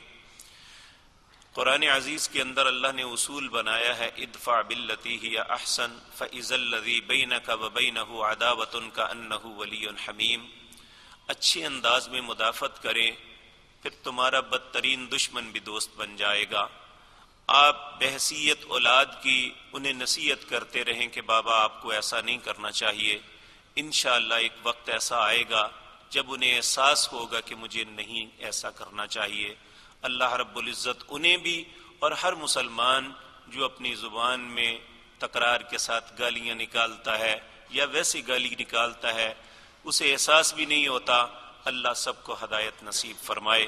قرآن عزیز کے اندر اللہ نے اصول بنایا ہے ادفع باللتی ہی احسن فاذا الذی بینک وبینہ عداوۃ کأنہ ولی حمیم، اچھے انداز میں مدافعت کریں، پھر تمہارا بدترین دشمن بھی دوست بن جائے گا۔ آپ بحیثیت اولاد کی انہیں نصیحت کرتے رہیں کہ بابا آپ کو ایسا نہیں کرنا چاہیے، انشاءاللہ ایک وقت ایسا آئے گا جب انہیں احساس ہوگا کہ مجھے نہیں ایسا کرنا چاہیے۔ اللہ رب العزت انہیں بھی اور ہر مسلمان جو اپنی زبان میں تکرار کے ساتھ گالیاں نکالتا ہے یا ویسی گالی نکالتا ہے اسے احساس بھی نہیں ہوتا، اللہ سب کو ہدایت نصیب فرمائے،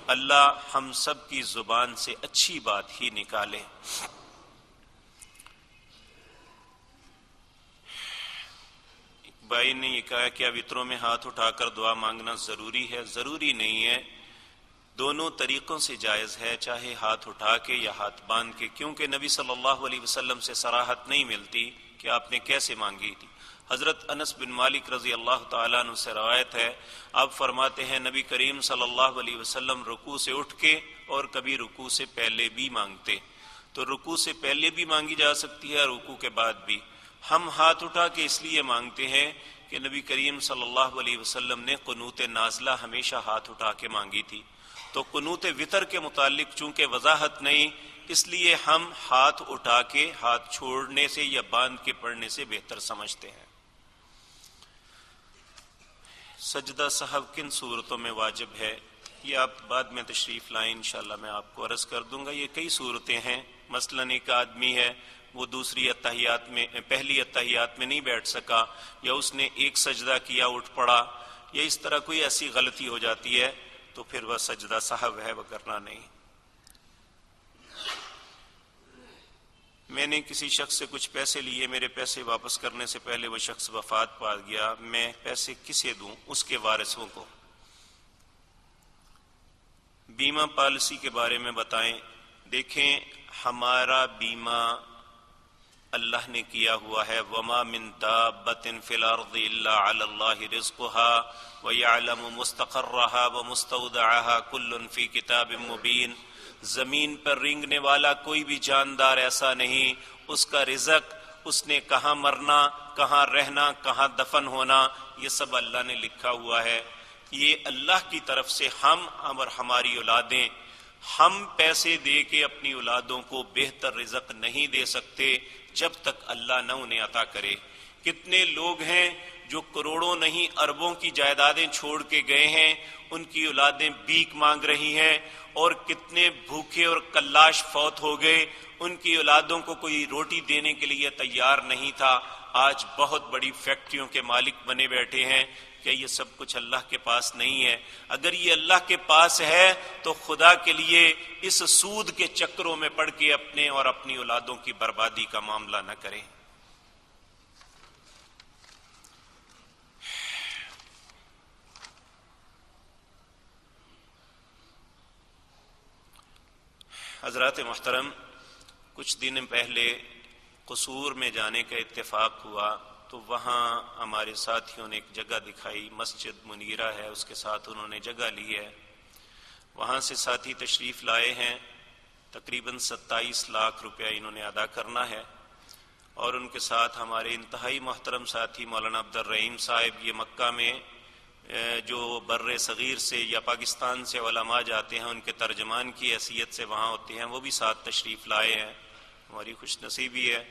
اللہ ہم سب کی زبان سے اچھی بات ہی نکالے۔ بھائی نے یہ کہا کیا وطروں میں ہاتھ اٹھا کر دعا مانگنا ضروری ہے؟ ضروری نہیں ہے، دونوں طریقوں سے جائز ہے، چاہے ہاتھ اٹھا کے یا ہاتھ باندھ کے، کیونکہ نبی صلی اللہ علیہ وسلم سے صراحت نہیں ملتی کہ آپ نے کیسے مانگی تھی۔ حضرت انس بن مالک رضی اللہ تعالیٰ عنہ سے روایت ہے، آپ فرماتے ہیں نبی کریم صلی اللہ علیہ وسلم رکوع سے اٹھ کے اور کبھی رکوع سے پہلے بھی مانگتے، تو رکوع سے پہلے بھی مانگی جا سکتی ہے، رکوع کے بعد بھی۔ ہم ہاتھ اٹھا کے اس لیے مانگتے ہیں کہ نبی کریم صلی اللہ علیہ وسلم نے قنوت نازلہ ہمیشہ ہاتھ اٹھا کے مانگی تھی، تو قنوت وطر کے متعلق چونکہ وضاحت نہیں، اس لیے ہم ہاتھ اٹھا کے ہاتھ چھوڑنے سے یا باندھ کے پڑھنے سے بہتر سمجھتے ہیں۔ سجدہ سہو کن صورتوں میں واجب ہے، یہ آپ بعد میں تشریف لائیں انشاءاللہ میں آپ کو عرض کر دوں گا۔ یہ کئی صورتیں ہیں، مثلا ایک آدمی ہے وہ دوسری اتحیات میں پہلی اتحیات میں نہیں بیٹھ سکا، یا اس نے ایک سجدہ کیا اٹھ پڑا، یا اس طرح کوئی ایسی غلطی ہو جاتی ہے تو پھر وہ سجدہ سہو ہے، وہ کرنا نہیں۔ میں نے کسی شخص سے کچھ پیسے لیے، میرے پیسے واپس کرنے سے پہلے وہ شخص وفات پا گیا، میں پیسے کسے دوں؟ اس کے وارثوں کو۔ بیمہ پالیسی کے بارے میں بتائیں۔ دیکھیں، ہمارا بیمہ اللہ نے کیا ہوا ہے، وَمَا مِن دَابَّةٍ فِي الْأَرْضِ إِلَّا عَلَى اللَّهِ رِزْقُهَا وَيَعْلَمُ مُسْتَقَرَّهَا وَمُسْتَوْدَعَهَا كُلٌّ فِي كِتَابٍ مُبِينٍ۔ زمین پر رینگنے والا کوئی بھی جاندار ایسا نہیں، اس کا رزق، اس نے کہاں مرنا، کہاں رہنا، کہاں دفن ہونا، یہ سب اللہ نے لکھا ہوا ہے۔ یہ اللہ کی طرف سے ہم اور ہماری اولادیں، ہم پیسے دے کے اپنی اولادوں کو بہتر رزق نہیں دے سکتے جب تک اللہ نہ انہیں عطا کرے۔ کتنے لوگ ہیں جو کروڑوں نہیں اربوں کی جائیدادیں چھوڑ کے گئے ہیں، ان کی اولادیں بھیک مانگ رہی ہیں، اور کتنے بھوکے اور کلاش فوت ہو گئے، ان کی اولادوں کو کوئی روٹی دینے کے لیے تیار نہیں تھا، آج بہت بڑی فیکٹریوں کے مالک بنے بیٹھے ہیں۔ کیا یہ سب کچھ اللہ کے پاس نہیں ہے؟ اگر یہ اللہ کے پاس ہے تو خدا کے لیے اس سود کے چکروں میں پڑ کے اپنے اور اپنی اولادوں کی بربادی کا معاملہ نہ کریں۔ حضرات محترم، کچھ دن پہلے قصور میں جانے کا اتفاق ہوا، تو وہاں ہمارے ساتھیوں نے ایک جگہ دکھائی، مسجد منیرہ ہے، اس کے ساتھ انہوں نے جگہ لی ہے۔ وہاں سے ساتھی تشریف لائے ہیں، تقریباً 27 لاکھ روپیہ انہوں نے ادا کرنا ہے، اور ان کے ساتھ ہمارے انتہائی محترم ساتھی مولانا عبد الرحیم صاحب، یہ مکہ میں جو بر صغیر سے یا پاکستان سے علماء جاتے ہیں ان کے ترجمان کی حیثیت سے وہاں ہوتے ہیں، وہ بھی ساتھ تشریف لائے ہیں، ہماری خوش نصیبی ہے۔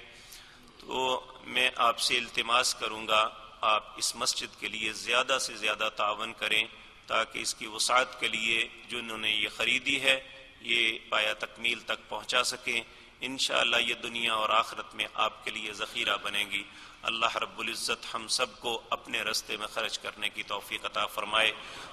تو میں آپ سے التماس کروں گا، آپ اس مسجد کے لیے زیادہ سے زیادہ تعاون کریں تاکہ اس کی وسعت کے لیے جو انہوں نے یہ خریدی ہے یہ پایا تکمیل تک پہنچا سکیں۔ انشاءاللہ یہ دنیا اور آخرت میں آپ کے لیے ذخیرہ بنے گی۔ اللہ رب العزت ہم سب کو اپنے رستے میں خرچ کرنے کی توفیق عطا فرمائے۔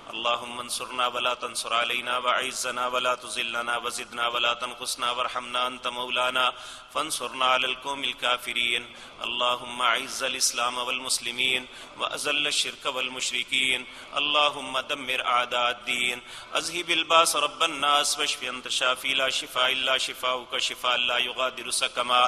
اللہم انصرنا ولا تنصر علینا وعزنا ولا تذلنا وزدنا ولا تنقصنا وارحمنا انت مولانا فانصرنا علی القوم الکافرین۔ اللہم اعز الاسلام والمسلمین واذل الشرک والمشرکین۔ اللہم دمر اعداء الدین، اذهب الباس رب الناس واشف انت شافی لا شفاء الا شفاؤک شفاء لا یغادر سقما۔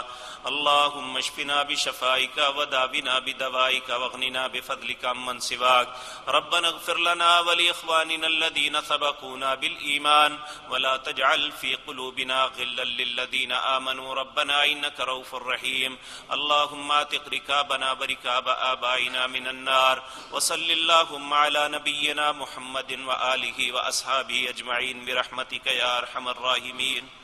اللہم اشفنا بشفائک وداونا بدوائک واغننا بفضلک عمن سواک۔ ربنا اغفر لنا ولإخواننا الذين سبقونا بالإيمان ولا تجعل في قلوبنا غلا للذين آمنوا ربنا إنك رؤوف رحيم۔ اللهم اعتق ركابنا وركاب آبائنا من النار، وصل اللهم على نبينا محمد وآله وأصحابه أجمعين برحمتك يا أرحم الراحمين۔